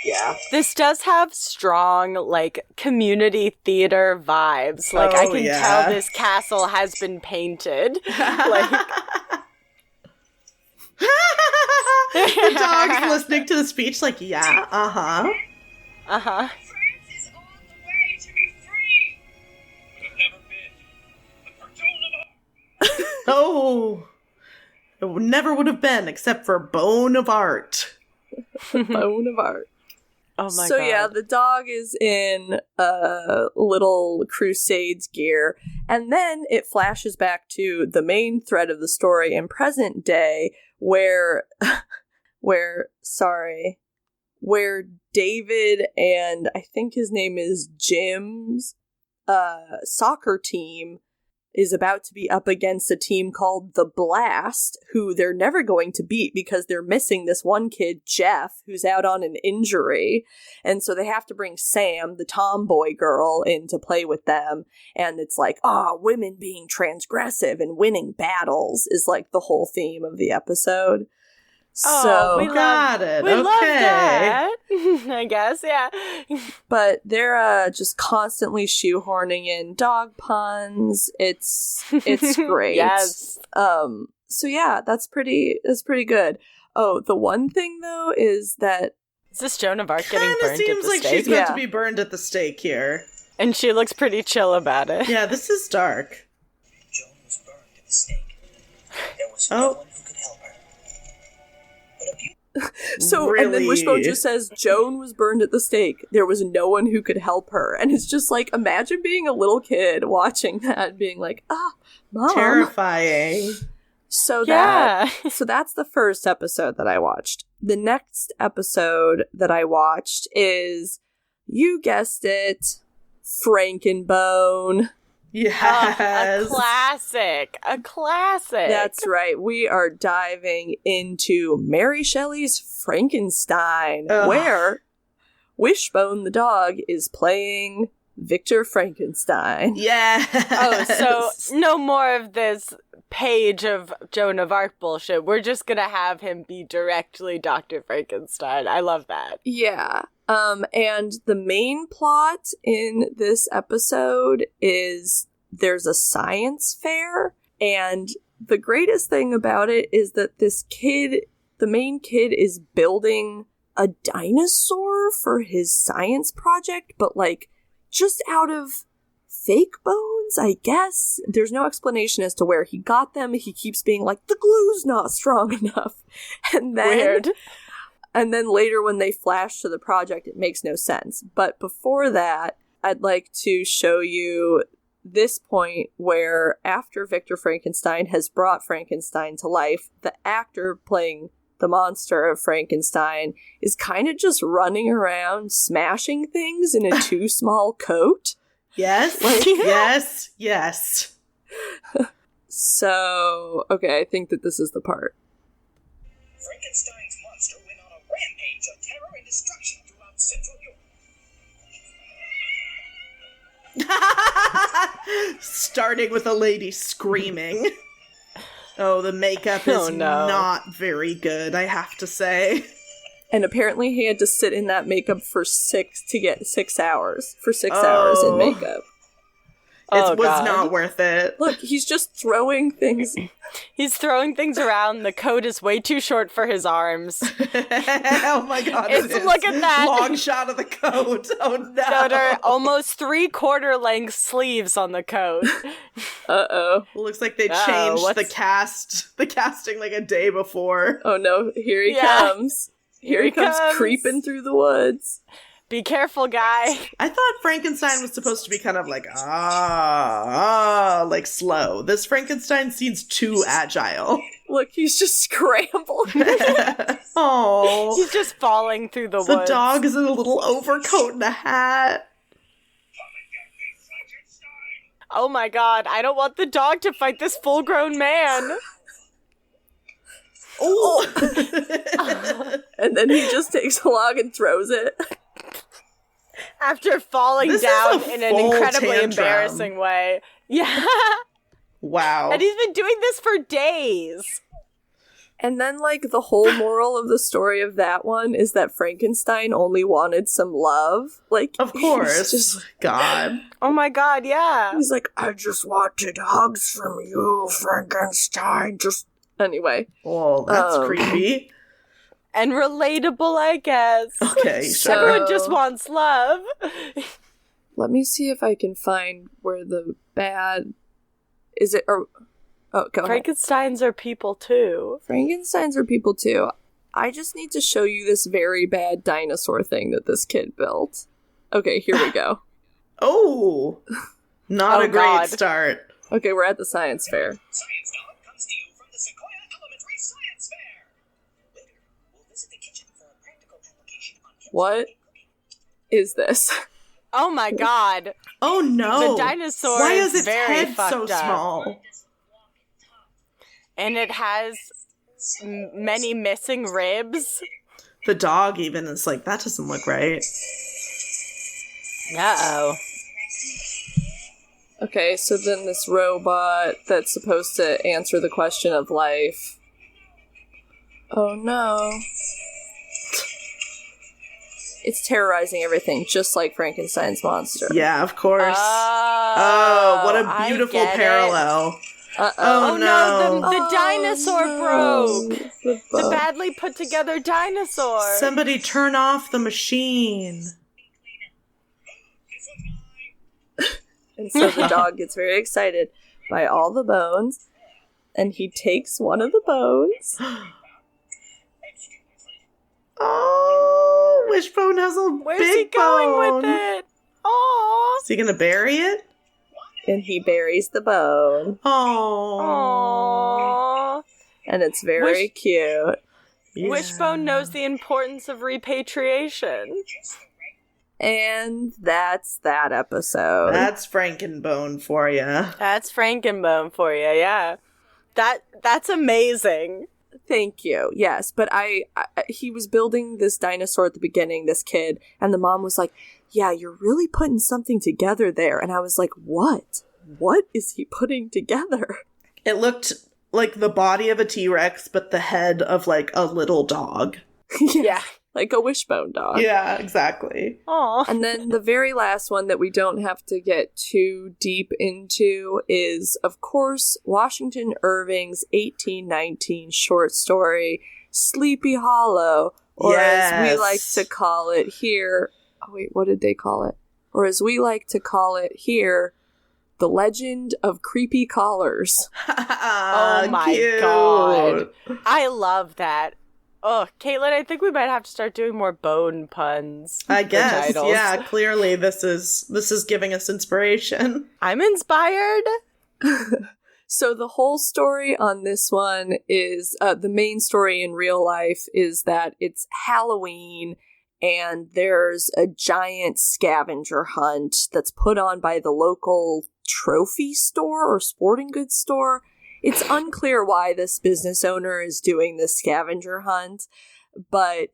Yeah. This does have strong, like, community theater vibes. Like, I Oh, can yeah. tell this castle has been painted. Like, The dog's listening to the speech like, yeah, uh-huh. uh-huh. France is on the way to be free. Could have never been. But for Joan of Arc. Oh. It never would have been except for Bone of Art. Bone of art. Oh my So god. yeah, the dog is in little Crusades gear, and then it flashes back to the main thread of the story in present day, where David and I think his name is Jim's soccer team is about to be up against a team called the Blast, who they're never going to beat because they're missing this one kid, Jeff, who's out on an injury. And so they have to bring Sam, the tomboy girl, in to play with them. And it's like, women being transgressive and winning battles is like the whole theme of the episode. Oh, we got it. We love Okay. that. I guess, yeah. But they're just constantly shoehorning in dog puns. It's great. Yes. So yeah, that's pretty good. Oh, the one thing though is that Is this Joan of Arc getting Kinda burnt at seems the like stake? she's about Yeah. to be burned at the stake here. And she looks pretty chill about it. Yeah, this is dark. Joan was burned at the stake. There was Oh. no one who could help her. But a few so, and then Really? Wishbone just says Joan was burned at the stake. There was no one who could help her, and it's just like imagine being a little kid watching that, and being like, Mom. Terrifying. So Yeah. so that's the first episode that I watched. The next episode that I watched is, you guessed it, FrankenBone. Yes. A classic. A classic. That's right. We are diving into Mary Shelley's Frankenstein, Ugh. where Wishbone the dog is playing Victor Frankenstein. Yes. Oh, so no more of this page of Joan of Arc bullshit. We're just gonna have him be directly Dr. Frankenstein. I love that. Yeah. And the main plot in this episode is there's a science fair, and the greatest thing about it is that this kid, the main kid, is building a dinosaur for his science project, but like just out of fake bones, I guess. There's no explanation as to where he got them. He keeps being like, the glue's not strong enough. And then Weird. And then later when they flash to the project, it makes no sense. But before that, I'd like to show you this point where after Victor Frankenstein has brought Frankenstein to life, the actor playing the monster of Frankenstein is kind of just running around smashing things in a too small coat. Yes. Like- Yes. Yes. So, okay, I think that this is the part. Frankenstein's monster went on a rampage of terror and destruction throughout Central Europe. Starting with a lady screaming. Oh, the makeup is Oh, no. not very good, I have to say. And apparently he had to sit in that makeup for 6 hours. For 6 Oh. hours in makeup. Oh, It was God. not worth it. Look, he's just throwing things. He's throwing things around. The coat is way too short for his arms. Oh my god. It's- it is. look at that. Long shot of the coat. Oh no. There are almost 3/4 length sleeves on the coat. Uh-oh. Looks like they Oh, changed the what's- casting like a day before. Oh no, here he Yeah. comes. Here he comes creeping through the woods. Be careful, guy. I thought Frankenstein was supposed to be kind of like, like slow. This Frankenstein seems too agile. Look, he's just scrambling. Oh, He's just falling through the the woods. dog is in a little overcoat and a hat. Oh my god, I don't want the dog to fight this full-grown man. Oh, And then he just takes a log and throws it. After falling This is down a in an full incredibly tantrum. embarrassing way. Yeah. wow. And he's been doing this for days. And then, like, the whole moral of the story of that one is that Frankenstein only wanted some love. Like, Of course. God. Oh my god, yeah. He's like, I just wanted hugs from you, Frankenstein. Just anyway. Well, that's Um, creepy. And relatable, I guess. Okay, So- sure. Everyone just wants love. Let me see if I can find where the bad is it. Or oh, go ahead. Frankensteins are people too. Frankensteins are people too. I just need to show you this very bad dinosaur thing that this kid built. Okay, here we go. Oh, not Oh, a great God. start. Okay, we're at the science fair. Science Dog comes to you from the Sequoia Elementary Science Fair. Later, we'll visit the kitchen for a practical application on chemistry What and cooking. is this? Oh my god. Oh no! The dinosaur Why is is its very head so fucked up. small? And it has many missing ribs. The dog even is like, that doesn't look right. Uh-oh. Okay, so then this robot that's supposed to answer the question of life. Oh no. It's terrorizing everything, just like Frankenstein's monster. Yeah, of course. Oh, what I a beautiful get it. parallel. Uh-oh. Oh, Oh no, no. the dinosaur broke. The The bug. badly put together dinosaur. Somebody turn off the machine. And so the dog gets very excited by all the bones, and he takes one of the bones. Oh, Wishbone has a Where's big he going bone. with it? Oh. Is he gonna bury it? And he buries the bone. Oh. Aww. And it's very cute. Yeah. Wishbone knows the importance of repatriation. And that's that episode. That's FrankenBone for you. That's FrankenBone for you, yeah. That's amazing. Thank you. Yes, but he was building this dinosaur at the beginning, this kid, and the mom was like, yeah, you're really putting something together there. And I was like, what? What is he putting together? It looked like the body of a T-Rex, but the head of like a little dog. Yeah. Like a wishbone dog. Yeah, exactly. Aw. And then the very last one that we don't have to get too deep into is, of course, Washington Irving's 1819 short story, Sleepy Hollow, or as we Yes. like to call it here. Oh, wait, what did they call it? Or as we like to call it here, The Legend of Creepy Collars. Oh my God. I love that. Oh, Caitlin, I think we might have to start doing more bone puns. I for guess. titles. Yeah, clearly this is giving us inspiration. I'm inspired. So the whole story on this one is, the main story in real life is that it's Halloween and there's a giant scavenger hunt that's put on by the local trophy store or sporting goods store. It's unclear why this business owner is doing this scavenger hunt, but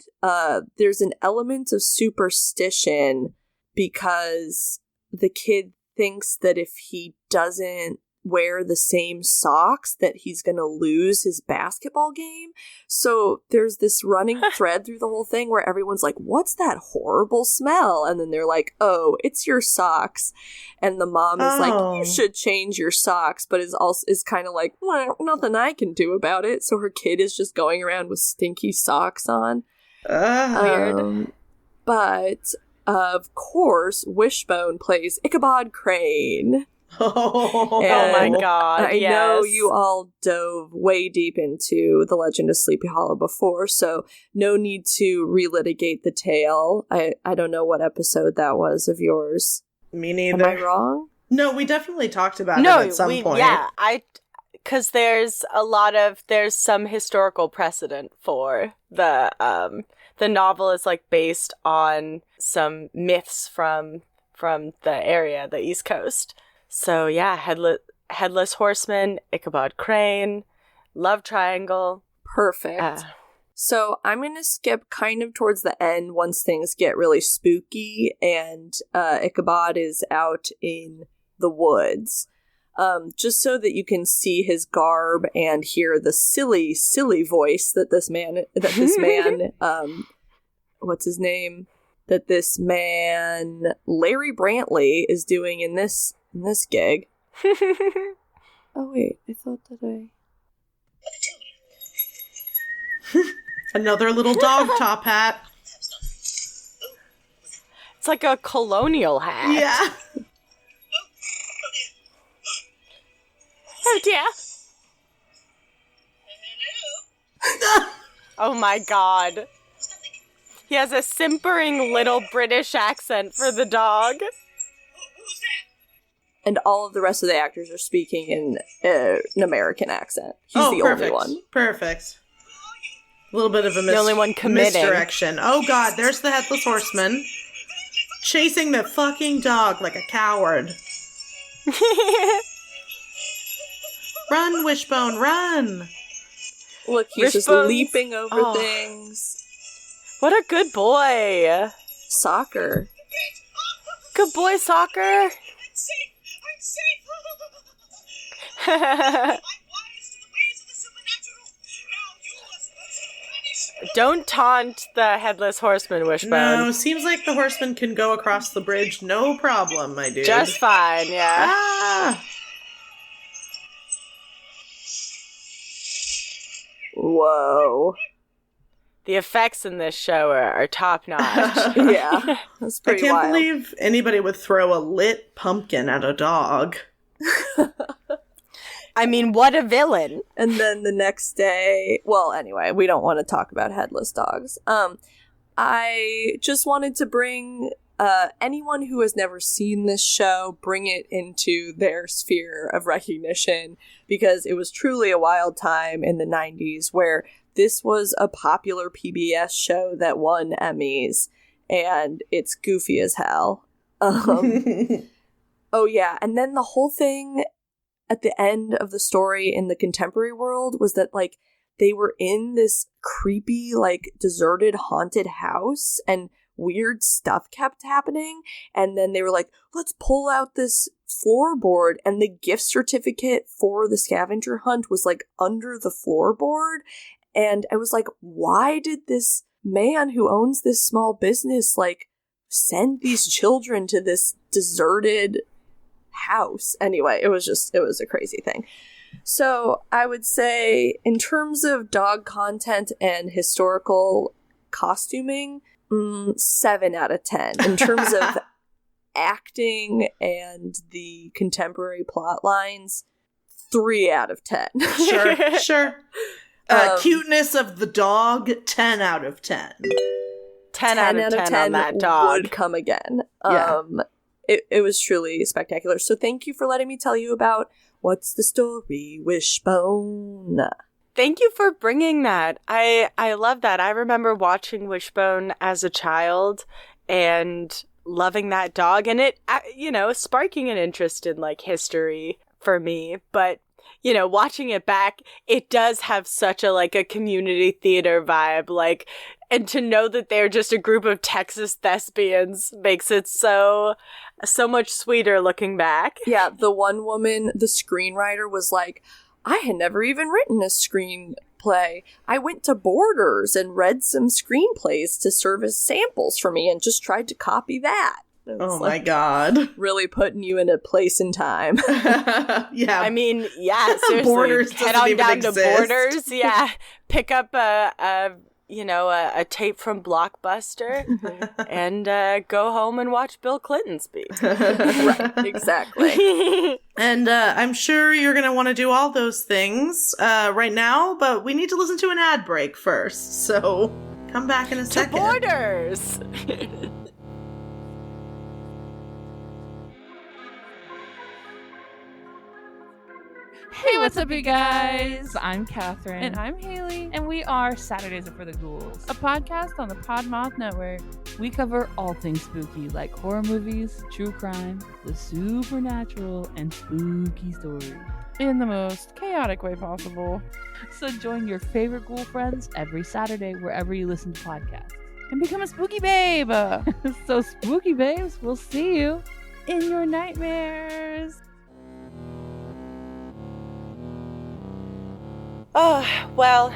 there's an element of superstition because the kid thinks that if he doesn't wear the same socks that he's going to lose his basketball game. So there's this running thread through the whole thing where everyone's like, what's that horrible smell? And then they're like, oh, it's your socks. And the mom is like, you should change your socks, but is kind of like, well, nothing I can do about it. So her kid is just going around with stinky socks on. Weird. But of course, Wishbone plays Ichabod Crane. Oh my God. I know yes. you all dove way deep into The Legend of Sleepy Hollow before, so no need to relitigate the tale. I don't know what episode that was of yours. Me Am neither. I wrong? No, we definitely talked about No, it at some point. yeah, because there's some historical precedent for the novel is like based on some myths from the area, the East Coast. So yeah, Headless Horseman, Ichabod Crane, Love Triangle. Perfect. So I'm going to skip kind of towards the end once things get really spooky and Ichabod is out in the woods. just so that you can see his garb and hear the silly, silly voice that this man, what's his name? That this man, Larry Brantley, is doing in this gig. Oh wait, I thought that I... Another little dog top hat. It's like a colonial hat. Yeah. Oh dear. Hello? Oh my god. He has a simpering little British accent for the dog. Who's that? And all of the rest of the actors are speaking in an American accent. He's the perfect. only one. Perfect. A little bit of a The only one committing. misdirection. Oh god, there's the Headless Horseman. Chasing the fucking dog like a coward. Run, Wishbone, run! Look, he's just Wishbones. leaping over things. What a good boy. Soccer. Good boy, Soccer. I'm safe! I'm safe! I'm wise to the ways of the supernatural. Now you must punish. Don't taunt the Headless Horseman, Wishbone. No, seems like the horseman can go across the bridge, no problem, my dude. Just fine, yeah. Ah! Whoa. The effects in this show are top notch. Yeah, that's I pretty can't wild. believe anybody would throw a lit pumpkin at a dog. I mean, what a villain. And then the next day, well, anyway, we don't want to talk about headless dogs. I just wanted to bring anyone who has never seen this show, bring it into their sphere of recognition, because it was truly a wild time in the 90s where this was a popular PBS show that won Emmys, and it's goofy as hell. Oh yeah, and then the whole thing at the end of the story in the contemporary world was that, like, they were in this creepy, like, deserted, haunted house, and weird stuff kept happening, and then they were like, let's pull out this floorboard, and the gift certificate for the scavenger hunt was, like, under the floorboard, and I was like, why did this man who owns this small business, like, send these children to this deserted house? Anyway, it was a crazy thing. So I would say, in terms of dog content and historical costuming, 7 out of 10. In terms of acting and the contemporary plot lines, 3 out of 10. Sure. Cuteness of the dog, 10 out of 10. 10 out of 10 on that dog. Would come again. Yeah. It was truly spectacular. So thank you for letting me tell you about What's the Story, Wishbone. Thank you for bringing that. I love that. I remember watching Wishbone as a child and loving that dog, and it, sparking an interest in, like, history for me. But, watching it back, it does have such a community theater vibe, like, and to know that they're just a group of Texas thespians makes it so much sweeter looking back. Yeah, the one woman, the screenwriter, was like, I had never even written a screenplay. I went to Borders and read some screenplays to serve as samples for me and just tried to copy that. Oh my god. Really putting you in a place and time. Yeah. I mean, yeah, seriously. Borders head doesn't on even down exist. to Borders. Yeah. Pick up a tape from Blockbuster and go home and watch Bill Clinton speak. Right, exactly. And I'm sure you're going to want to do all those things right now, but we need to listen to an ad break first. So come back in a To second. Borders! Hey, what's up, you guys? I'm Catherine. And I'm Haley. And we are Saturdays Are for the Ghouls, a podcast on the Podmoth Network. We cover all things spooky, like horror movies, true crime, the supernatural, and spooky stories, In the most chaotic way possible. So join your favorite ghoul friends every Saturday wherever you listen to podcasts. And become a spooky babe. So spooky babes, we'll see you In your nightmares. Oh, well,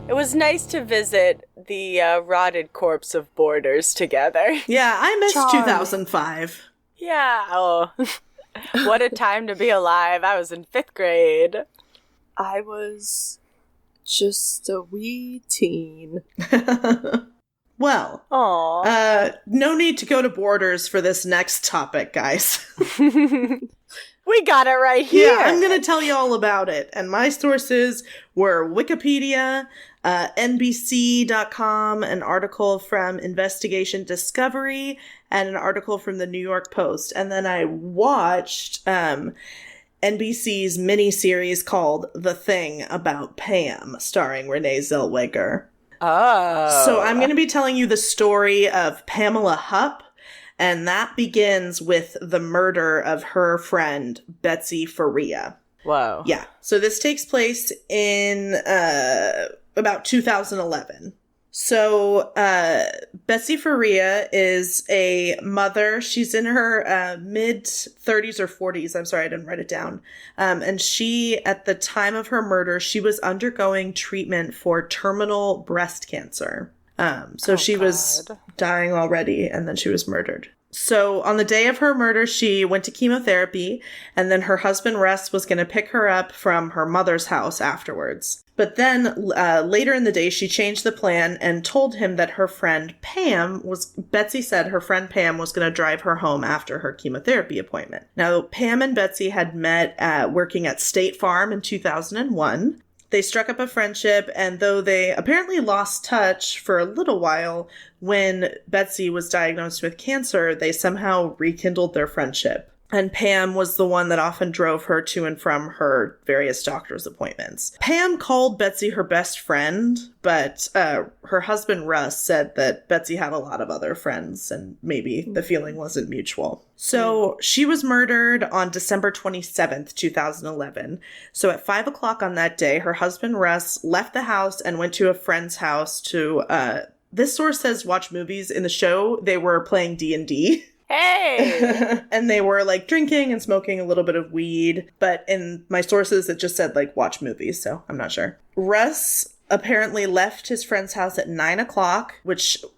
it was nice to visit the rotted corpse of Borders together. Yeah, I missed Charmed. 2005. Yeah, oh. What a time to be alive. I was in 5th grade. I was just a wee teen. Well, Aww. no need to go to Borders for this next topic, guys. We got it right here. Yeah, I'm going to tell you all about it. And my sources were Wikipedia, NBC.com, an article from Investigation Discovery, and an article from the New York Post. And then I watched NBC's miniseries called The Thing About Pam, starring Renee Zellweger. Oh. So I'm going to be telling you the story of Pamela Hupp, and that begins with the murder of her friend, Betsy Faria. Whoa. Yeah. So this takes place in about 2011. So Betsy Faria is a mother. She's in her mid-30s or 40s. I'm sorry, I didn't write it down. And she, at the time of her murder, she was undergoing treatment for terminal breast cancer. So she was dying already, and then she was murdered. So on the day of her murder, she went to chemotherapy, and then her husband, Russ, was going to pick her up from her mother's house afterwards. But then later in the day, she changed the plan and told him that her friend Betsy said her friend Pam was going to drive her home after her chemotherapy appointment. Now, Pam and Betsy had met working at State Farm in 2001. They struck up a friendship, and though they apparently lost touch for a little while, when Betsy was diagnosed with cancer, they somehow rekindled their friendship. And Pam was the one that often drove her to and from her various doctor's appointments. Pam called Betsy her best friend, but her husband Russ said that Betsy had a lot of other friends, and maybe the feeling wasn't mutual. So she was murdered on December 27th, 2011. So at 5 o'clock on that day, her husband Russ left the house and went to a friend's house to, this source says watch movies. In the show, they were playing D&D. Hey! And they were like drinking and smoking a little bit of weed. But in my sources, it just said like watch movies. So I'm not sure. Russ apparently left his friend's house at 9 o'clock,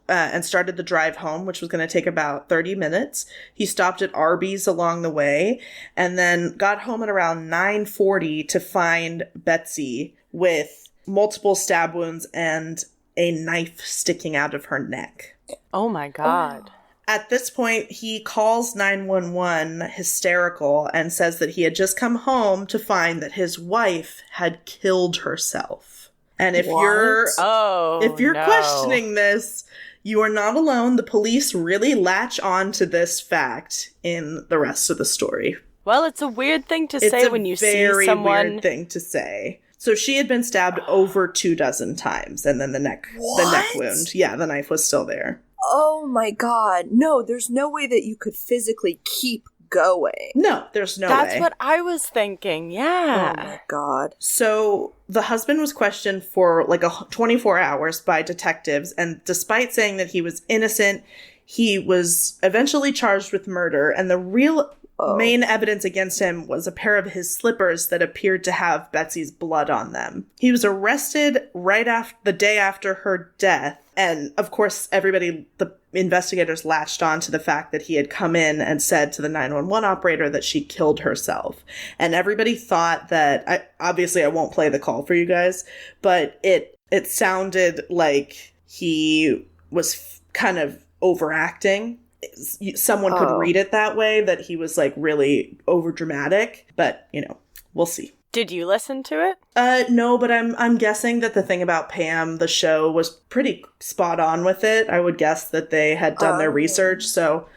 and started the drive home, which was going to take about 30 minutes. He stopped at Arby's along the way and then got home at around 9:40 to find Betsy with multiple stab wounds and a knife sticking out of her neck. Oh my God. At this point, he calls 911 hysterical and says that he had just come home to find that his wife had killed herself. And if you're questioning this, you are not alone. The police really latch on to this fact in the rest of the story. Well, it's a weird thing to say when you see someone. It's a very weird thing to say. So she had been stabbed over 24 times, and then the neck wound. Yeah, the knife was still there. Oh my God. No, there's no way that you could physically keep going. No, there's no way. That's what I was thinking, yeah. Oh my God. So the husband was questioned for like 24 hours by detectives, and despite saying that he was innocent, he was eventually charged with murder, and the real main evidence against him was a pair of his slippers that appeared to have Betsy's blood on them. He was arrested right after the day after her death. And of course, the investigators latched on to the fact that he had come in and said to the 911 operator that she killed herself. And everybody thought that, obviously I won't play the call for you guys, but it sounded like he was kind of overacting. Someone could read it that way, that he was like really over dramatic, but we'll see. Did you listen to it? No, but I'm guessing that The Thing About Pam, the show, was pretty spot on with it. I would guess that they had done their research, so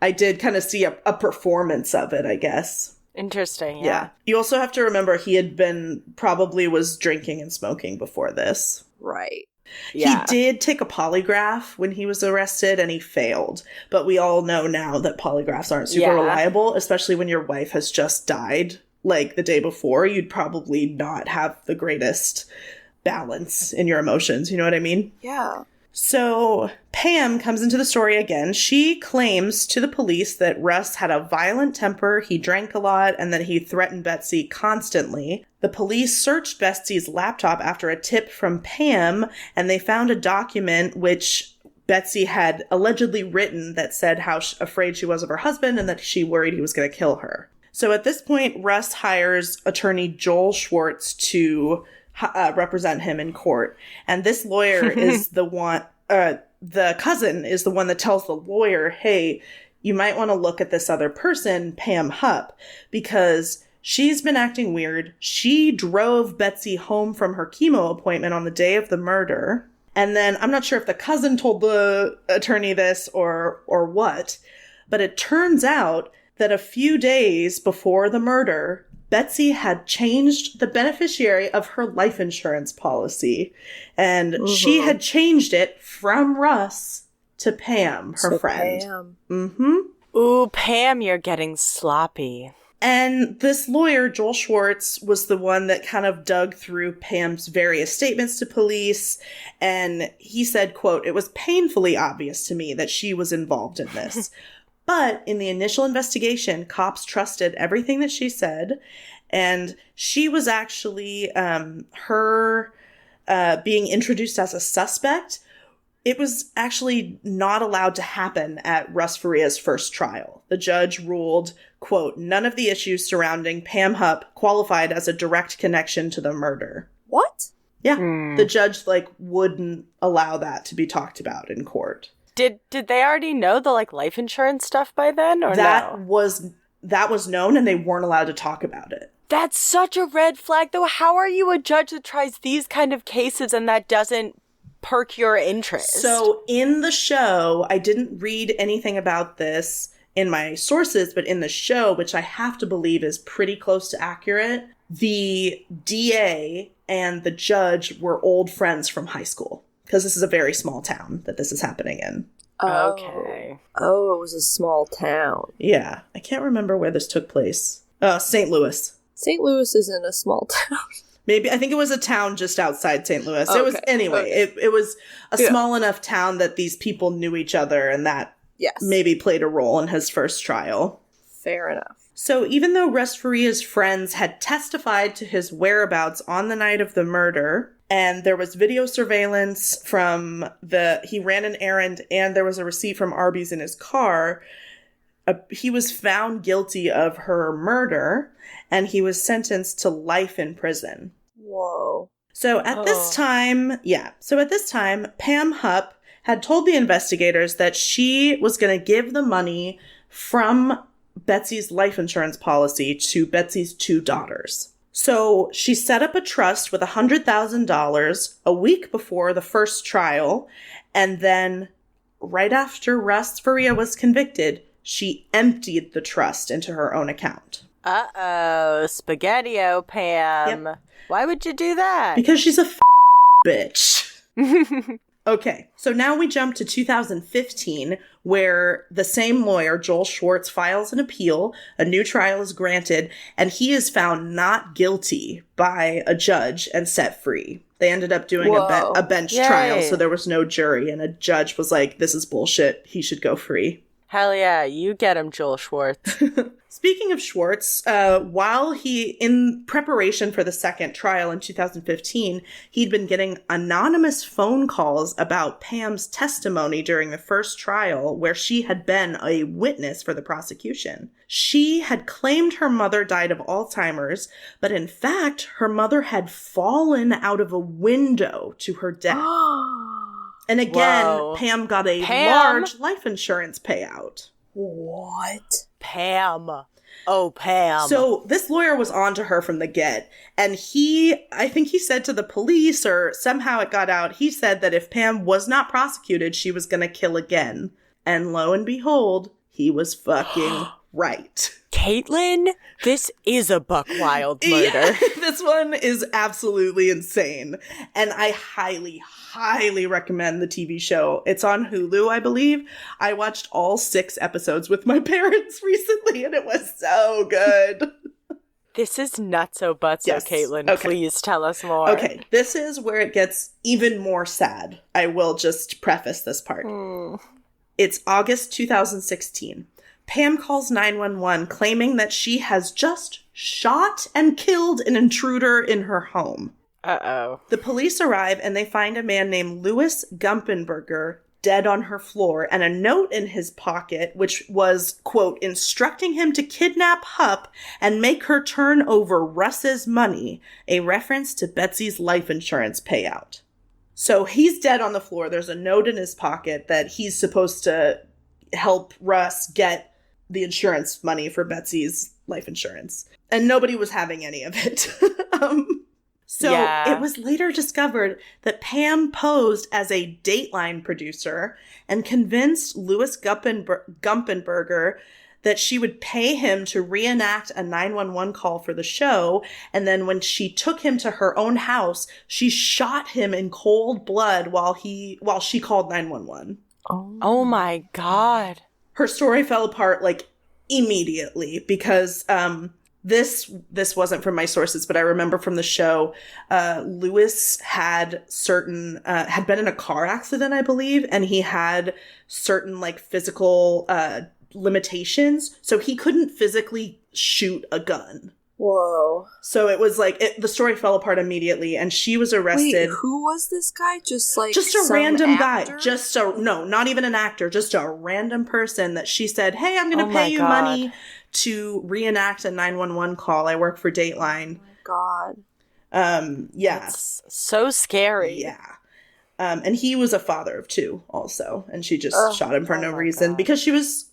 I did kind of see a performance of it, I guess. Interesting, yeah. You also have to remember he probably was drinking and smoking before this. Right. Yeah. He did take a polygraph when he was arrested, and he failed. But we all know now that polygraphs aren't super reliable, especially when your wife has just died. Like the day before, you'd probably not have the greatest balance in your emotions. You know what I mean? Yeah. So Pam comes into the story again. She claims to the police that Russ had a violent temper, he drank a lot, and that he threatened Betsy constantly. The police searched Betsy's laptop after a tip from Pam, and they found a document which Betsy had allegedly written that said how afraid she was of her husband and that she worried he was going to kill her. So at this point, Russ hires attorney Joel Schwartz to represent him in court. And this lawyer is the one, the cousin is the one that tells the lawyer, hey, you might want to look at this other person, Pam Hupp, because she's been acting weird. She drove Betsy home from her chemo appointment on the day of the murder. And then I'm not sure if the cousin told the attorney this or what, but it turns out that a few days before the murder, Betsy had changed the beneficiary of her life insurance policy. And she had changed it from Russ to Pam, her friend. Pam. Mm-hmm. Ooh, Pam, you're getting sloppy. And this lawyer, Joel Schwartz, was the one that kind of dug through Pam's various statements to police. And he said, quote, "It was painfully obvious to me that she was involved in this. But in the initial investigation, cops trusted everything that she said. And she was actually, being introduced as a suspect, it was actually not allowed to happen at Russ Faria's first trial. The judge ruled, quote, "None of the issues surrounding Pam Hupp qualified as a direct connection to the murder." What? Yeah. The judge, wouldn't allow that to be talked about in court. Did they already know the life insurance stuff by then, or that no? was known, and they weren't allowed to talk about it. That's such a red flag, though. How are you a judge that tries these kind of cases and that doesn't perk your interest? So in the show, I didn't read anything about this in my sources, but in the show, which I have to believe is pretty close to accurate, the DA and the judge were old friends from high school. Because this is a very small town that this is happening in. Okay. Oh, it was a small town. Yeah. I can't remember where this took place. St. Louis. St. Louis isn't a small town. Maybe. I think it was a town just outside St. Louis. Okay. It was, anyway, Okay. it was a small enough town that these people knew each other, and that Yes. maybe played a role in his first trial. Fair enough. So even though Russ Faria's friends had testified to his whereabouts on the night of the murder, and there was video surveillance from he ran an errand, and there was a receipt from Arby's in his car, he was found guilty of her murder, and he was sentenced to life in prison. Whoa. So at this time, Pam Hupp had told the investigators that she was going to give the money from Betsy's life insurance policy to Betsy's two daughters. So she set up a trust with $100,000 a week before the first trial, and then right after Russ Faria was convicted, she emptied the trust into her own account. Uh-oh, Spaghetti-O, Pam. Yep. Why would you do that? Because she's a bitch. Okay, so now we jump to 2015, where the same lawyer, Joel Schwartz, files an appeal, a new trial is granted, and he is found not guilty by a judge and set free. They ended up doing a bench trial, so there was no jury, and a judge was like, this is bullshit, he should go free. Hell yeah, you get him, Joel Schwartz. Speaking of Schwartz, while in preparation for the second trial in 2015, he'd been getting anonymous phone calls about Pam's testimony during the first trial, where she had been a witness for the prosecution. She had claimed her mother died of Alzheimer's, but in fact, her mother had fallen out of a window to her death. And again, Pam got a large life insurance payout. What? Pam. Oh, Pam. So this lawyer was on to her from the get. And I think he said to the police, or somehow it got out, he said that if Pam was not prosecuted, she was going to kill again. And lo and behold, he was fucking right. Caitlin, this is a buck wild murder. Yeah, this one is absolutely insane. And I highly, highly recommend the TV show. It's on Hulu, I believe. I watched all 6 episodes with my parents recently, and it was so good. This is nutso butso, Yes. Caitlin. Okay. Please tell us more. Okay, this is where it gets even more sad. I will just preface this part. It's August 2016. Pam calls 911 claiming that she has just shot and killed an intruder in her home. Uh-oh. The police arrive and they find a man named Louis Gumpenberger dead on her floor and a note in his pocket which was, quote, instructing him to kidnap Hupp and make her turn over Russ's money, a reference to Betsy's life insurance payout. So he's dead on the floor. There's a note in his pocket that he's supposed to help Russ get the insurance money for Betsy's life insurance. And nobody was having any of it. So it was later discovered that Pam posed as a Dateline producer and convinced Louis Gumpenberger that she would pay him to reenact a 911 call for the show. And then when she took him to her own house, she shot him in cold blood while she called 911. Oh my God. Her story fell apart like immediately because this wasn't from my sources, but I remember from the show, Louis had been in a car accident, I believe, and he had certain like physical limitations, so he couldn't physically shoot a gun. Whoa. So it was like, the story fell apart immediately, and she was arrested. Wait, who was this guy? Just a some random actor? guy. No, not even an actor. Just a random person that she said, hey, I'm going to pay you God. money to reenact a 911 call. I work for Dateline. Oh my God. Yeah. That's so scary. Yeah. And he was a father of two also. And she just shot him for no reason because she was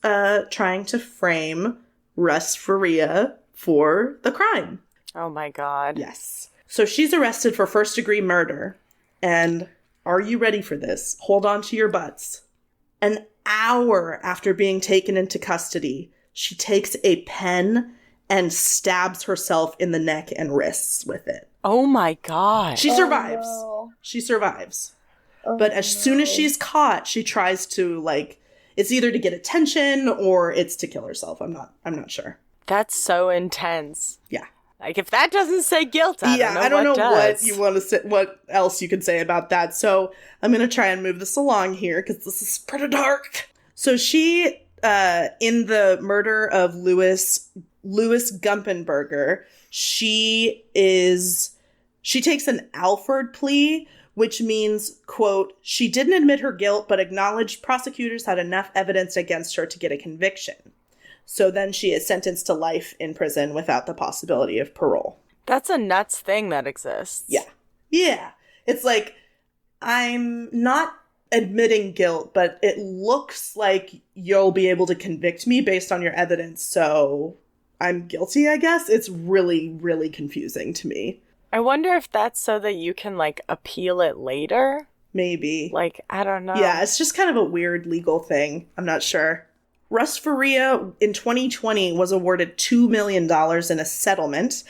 trying to frame Russ Faria for the crime. Oh my God. Yes. So she's arrested for first-degree murder. And are you ready for this? Hold on to your butts. An hour after being taken into custody, she takes a pen and stabs herself in the neck and wrists with it. Oh my God. She survives. No. She survives. But as soon as she's caught, she tries to, like, it's either to get attention or it's to kill herself. I'm not sure. That's so intense. Yeah. Like, if that doesn't say guilt, I don't know I don't know does. what you want to say, what else you could say about that. So I'm going to try and move this along here because this is pretty dark. So she, in the murder of Louis Gumpenberger, she takes an Alford plea, which means, quote, she didn't admit her guilt, but acknowledged prosecutors had enough evidence against her to get a conviction. So then she is sentenced to life in prison without the possibility of parole. That's a nuts thing that exists. Yeah. Yeah. It's like, I'm not admitting guilt, but it looks like you'll be able to convict me based on your evidence, so I'm guilty, I guess. It's really, really confusing to me. I wonder if that's so that you can, like, appeal it later? Maybe. Like, I don't know. Yeah, it's just kind of a weird legal thing. I'm not sure. Russ Faria in 2020 was awarded $2 million in a settlement.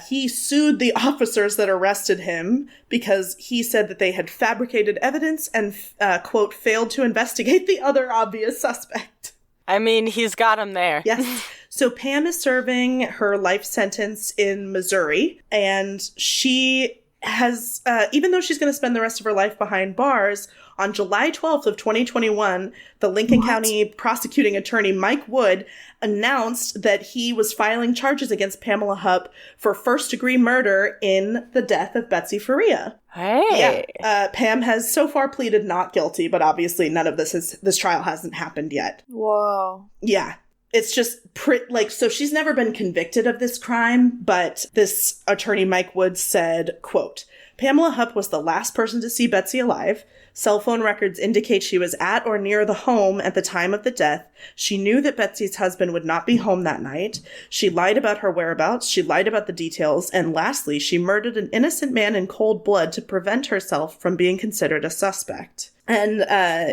He sued the officers that arrested him because he said that they had fabricated evidence and, quote, failed to investigate the other obvious suspect. I mean, he's got him there. Yes. So Pam is serving her life sentence in Missouri, and she has, even though she's going to spend the rest of her life behind bars, on July 12th of 2021, the Lincoln County prosecuting attorney Mike Wood announced that he was filing charges against Pamela Hupp for first-degree murder in the death of Betsy Faria. Hey. Yeah. Pam has so far pleaded not guilty, but obviously none of this trial hasn't happened yet. Whoa. Yeah. It's just so she's never been convicted of this crime, but this attorney Mike Wood said, quote, Pamela Hupp was the last person to see Betsy alive. Cell phone records indicate she was at or near the home at the time of the death. She knew that Betsy's husband would not be home that night. She lied about her whereabouts. She lied about the details. And lastly, she murdered an innocent man in cold blood to prevent herself from being considered a suspect. And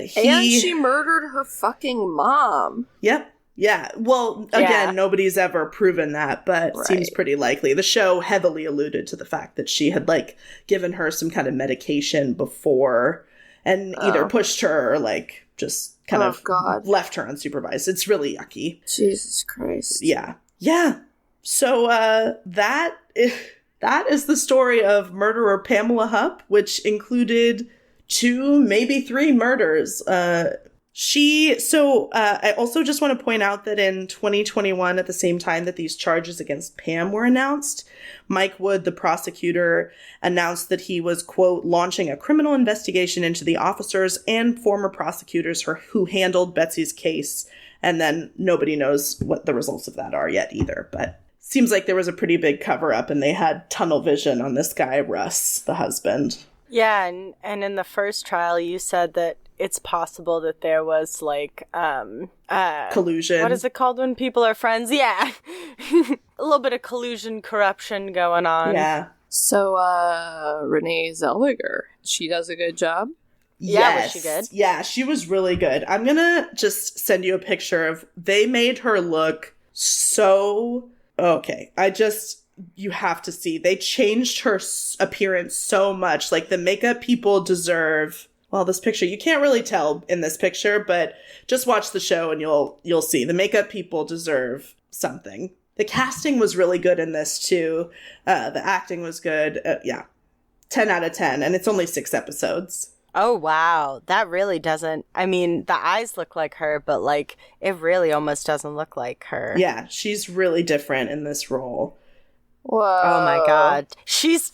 she murdered her fucking mom. Yep. Yeah. Well, again, nobody's ever proven that, but seems pretty likely. The show heavily alluded to the fact that she had, like, given her some kind of medication before and either pushed her or, like, just kind of left her unsupervised. It's really yucky. Jesus Christ. Yeah. Yeah. So that is the story of murderer Pamela Hupp, which included 2, maybe 3 murders. I also just want to point out that in 2021, at the same time that these charges against Pam were announced, Mike Wood, the prosecutor, announced that he was, quote, launching a criminal investigation into the officers and former prosecutors who handled Betsy's case. And then nobody knows what the results of that are yet either. But seems like there was a pretty big cover-up and they had tunnel vision on this guy, Russ, the husband. Yeah, and in the first trial, you said that it's possible that there was, like, collusion. What is it called when people are friends? Yeah. A little bit of collusion, corruption going on. Yeah. So, Renee Zellweger, she does a good job? Yeah, was she good? Yeah, she was really good. I'm gonna just send you a picture of, they made her look so, okay, you have to see. They changed her appearance so much. Like, the makeup people deserve, well, this picture, you can't really tell in this picture, but just watch the show and you'll see. The makeup people deserve something. The casting was really good in this, too. The acting was good. Yeah. 10 out of 10. And it's only 6 episodes. Oh, wow. That really doesn't... I mean, the eyes look like her, but, like, it really almost doesn't look like her. Yeah, she's really different in this role. Whoa. Oh, my God. She's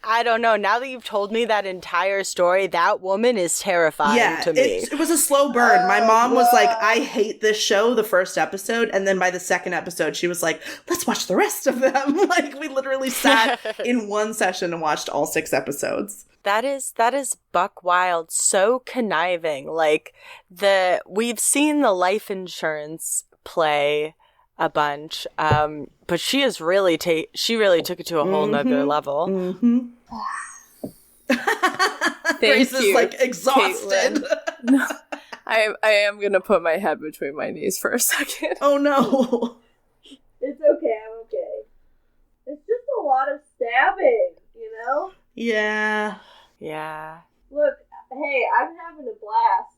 I don't know. Now that you've told me that entire story, that woman is terrifying to me. It was a slow burn. My mom was like, I hate this show, the first episode. And then by the second episode, she was like, let's watch the rest of them. Like, we literally sat in one session and watched all 6 episodes. That is buck wild, so conniving. Like, we've seen the life insurance play a bunch, but she is really she really took it to a whole nother level. Mm-hmm. Grace is like exhausted. No, I am gonna put my head between my knees for a second. Oh no. It's okay, I'm okay. It's just a lot of stabbing, you know? Yeah. Yeah. Look, hey, I'm having a blast.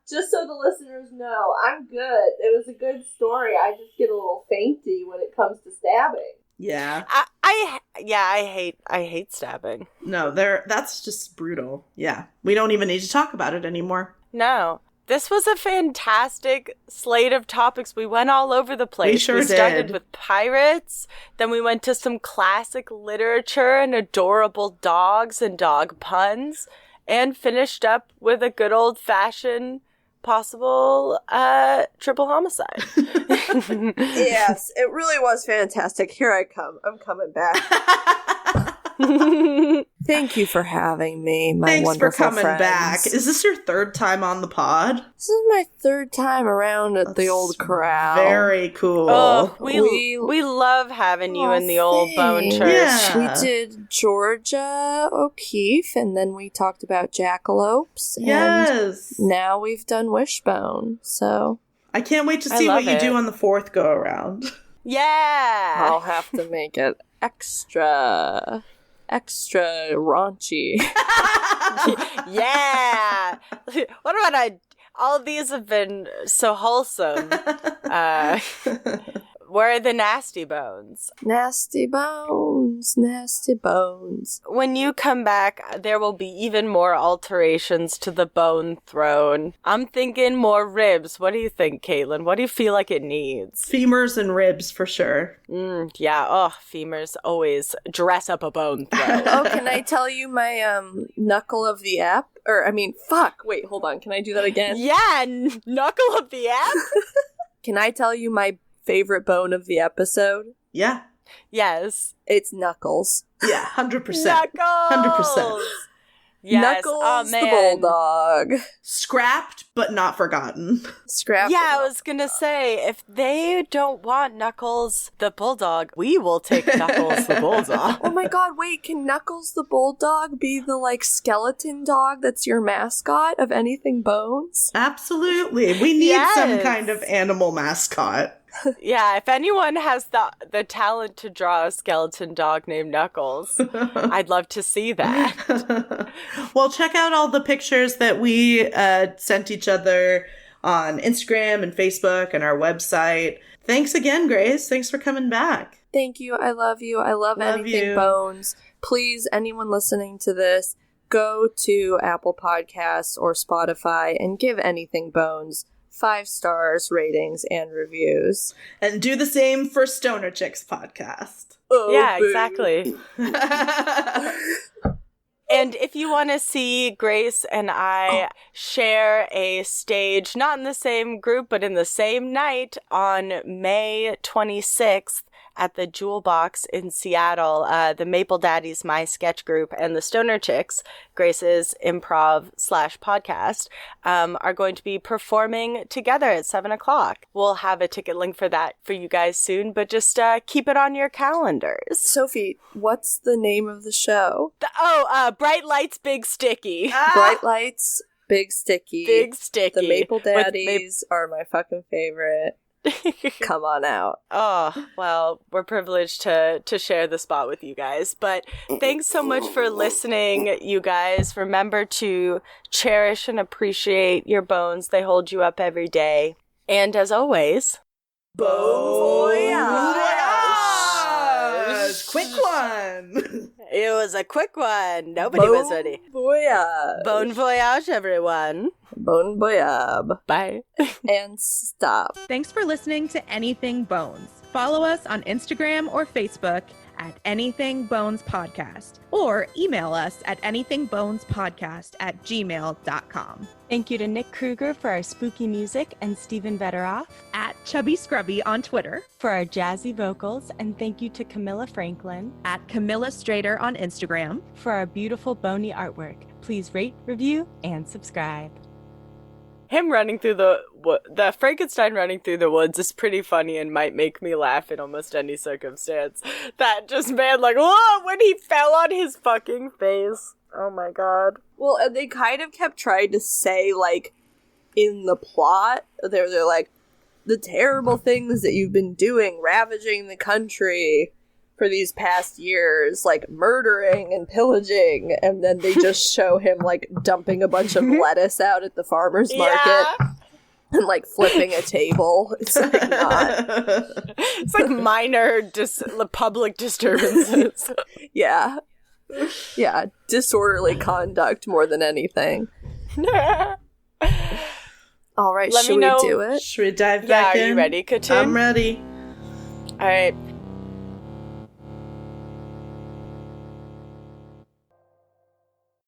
Just so the listeners know, I'm good. It was a good story. I just get a little fainty when it comes to stabbing. Yeah. I hate stabbing. No, that's just brutal. Yeah. We don't even need to talk about it anymore. No. This was a fantastic slate of topics. We went all over the place. We sure did. Started with pirates, then we went to some classic literature and adorable dogs and dog puns, and finished up with a good old-fashioned possible triple homicide. Yes, it really was fantastic. Here I come. I'm coming back. Thank you for having me, my Thanks wonderful for coming friends. back. Is this your 3rd time on the pod? This is my 3rd time around at the old corral. Very cool. Oh, we love having you in the old Bone thanks. Church. Yeah. We did Georgia O'Keeffe, and then we talked about jackalopes. Yes. And now we've done Wishbone, so... I can't wait to I see what love you it. do on the 4th go-around. Yeah. I'll have to make it extra raunchy. Yeah. What about all of these have been so wholesome. Where are the nasty bones? Nasty bones, nasty bones. When you come back, there will be even more alterations to the bone throne. I'm thinking more ribs. What do you think, Caitlin? What do you feel like it needs? Femurs and ribs for sure. Yeah, femurs always dress up a bone throne. Oh, can I tell you my knuckle of the app? Wait, hold on. Can I do that again? Yeah, knuckle of the app? Can I tell you my favorite bone of the episode? Yeah. Yes. It's Knuckles. Yeah, 100%. Knuckles! 100%. Yes. Knuckles man. the bulldog. Scrapped, but not forgotten. Scrap. Yeah, I was gonna say, if they don't want Knuckles the bulldog, we will take Knuckles the bulldog. Oh my god, wait, can Knuckles the bulldog be the, skeleton dog that's your mascot of anything bones? Absolutely. We need some Yes. kind of animal mascot. Yeah, if anyone has the talent to draw a skeleton dog named Knuckles, I'd love to see that. Well, check out all the pictures that we sent each other on Instagram and Facebook and our website. Thanks again, Grace. Thanks for coming back. Thank you. I love you. I love Anything you. Bones. Please, anyone listening to this, go to Apple Podcasts or Spotify and give Anything Bones 5 stars, ratings, and reviews. And do the same for Stoner Chicks podcast. Yeah, exactly. And if you want to see Grace and I share a stage, not in the same group, but in the same night on May 26th at the Jewel Box in Seattle, the Maple Daddies, my sketch group, and the Stoner Chicks, Grace's improv/podcast, are going to be performing together at 7 o'clock. We'll have a ticket link for that for you guys soon, but just keep it on your calendars. Sophie, what's the name of the show? Bright Lights, Big Sticky. Bright Lights, Big Sticky. Big Sticky. The Maple Daddies are my fucking favorite. Come on out. Oh, well, we're privileged to share the spot with you guys. But thanks so much for listening, you guys. Remember to cherish and appreciate your bones. They hold you up every day. And as always, Bon voyage! Quick one! It was a quick one. Nobody was ready. Voyage. Bon voyage, everyone. Bon voyage. Bye. And stop. Thanks for listening to Anything Bones. Follow us on Instagram or Facebook at Anything Bones Podcast, or email us at anythingbonespodcast@gmail.com. Thank you to Nick Kruger for our spooky music and Stephen Vetteroff At Chubby Scrubby on Twitter, for our jazzy vocals, and thank you to Camilla Franklin at Camilla Strader on Instagram. for our beautiful bony artwork. Please rate, review, and subscribe. Him running through the Frankenstein running through the woods is pretty funny and might make me laugh in almost any circumstance. That just man, like, whoa, when he fell on his fucking face. Oh my god. Well, and they kind of kept trying to say, like, in the plot, they're like, the terrible things that you've been doing, ravaging the country for these past years, like murdering and pillaging, and then they just show him, like, dumping a bunch of lettuce out at the farmer's market. And, like, flipping a table. It's, like, not... It's like minor public disturbances. Yeah. Yeah, disorderly conduct more than anything. All right, Let should me know. we do it? Should we dive back in? Are you ready, Katoon? I'm ready. All right.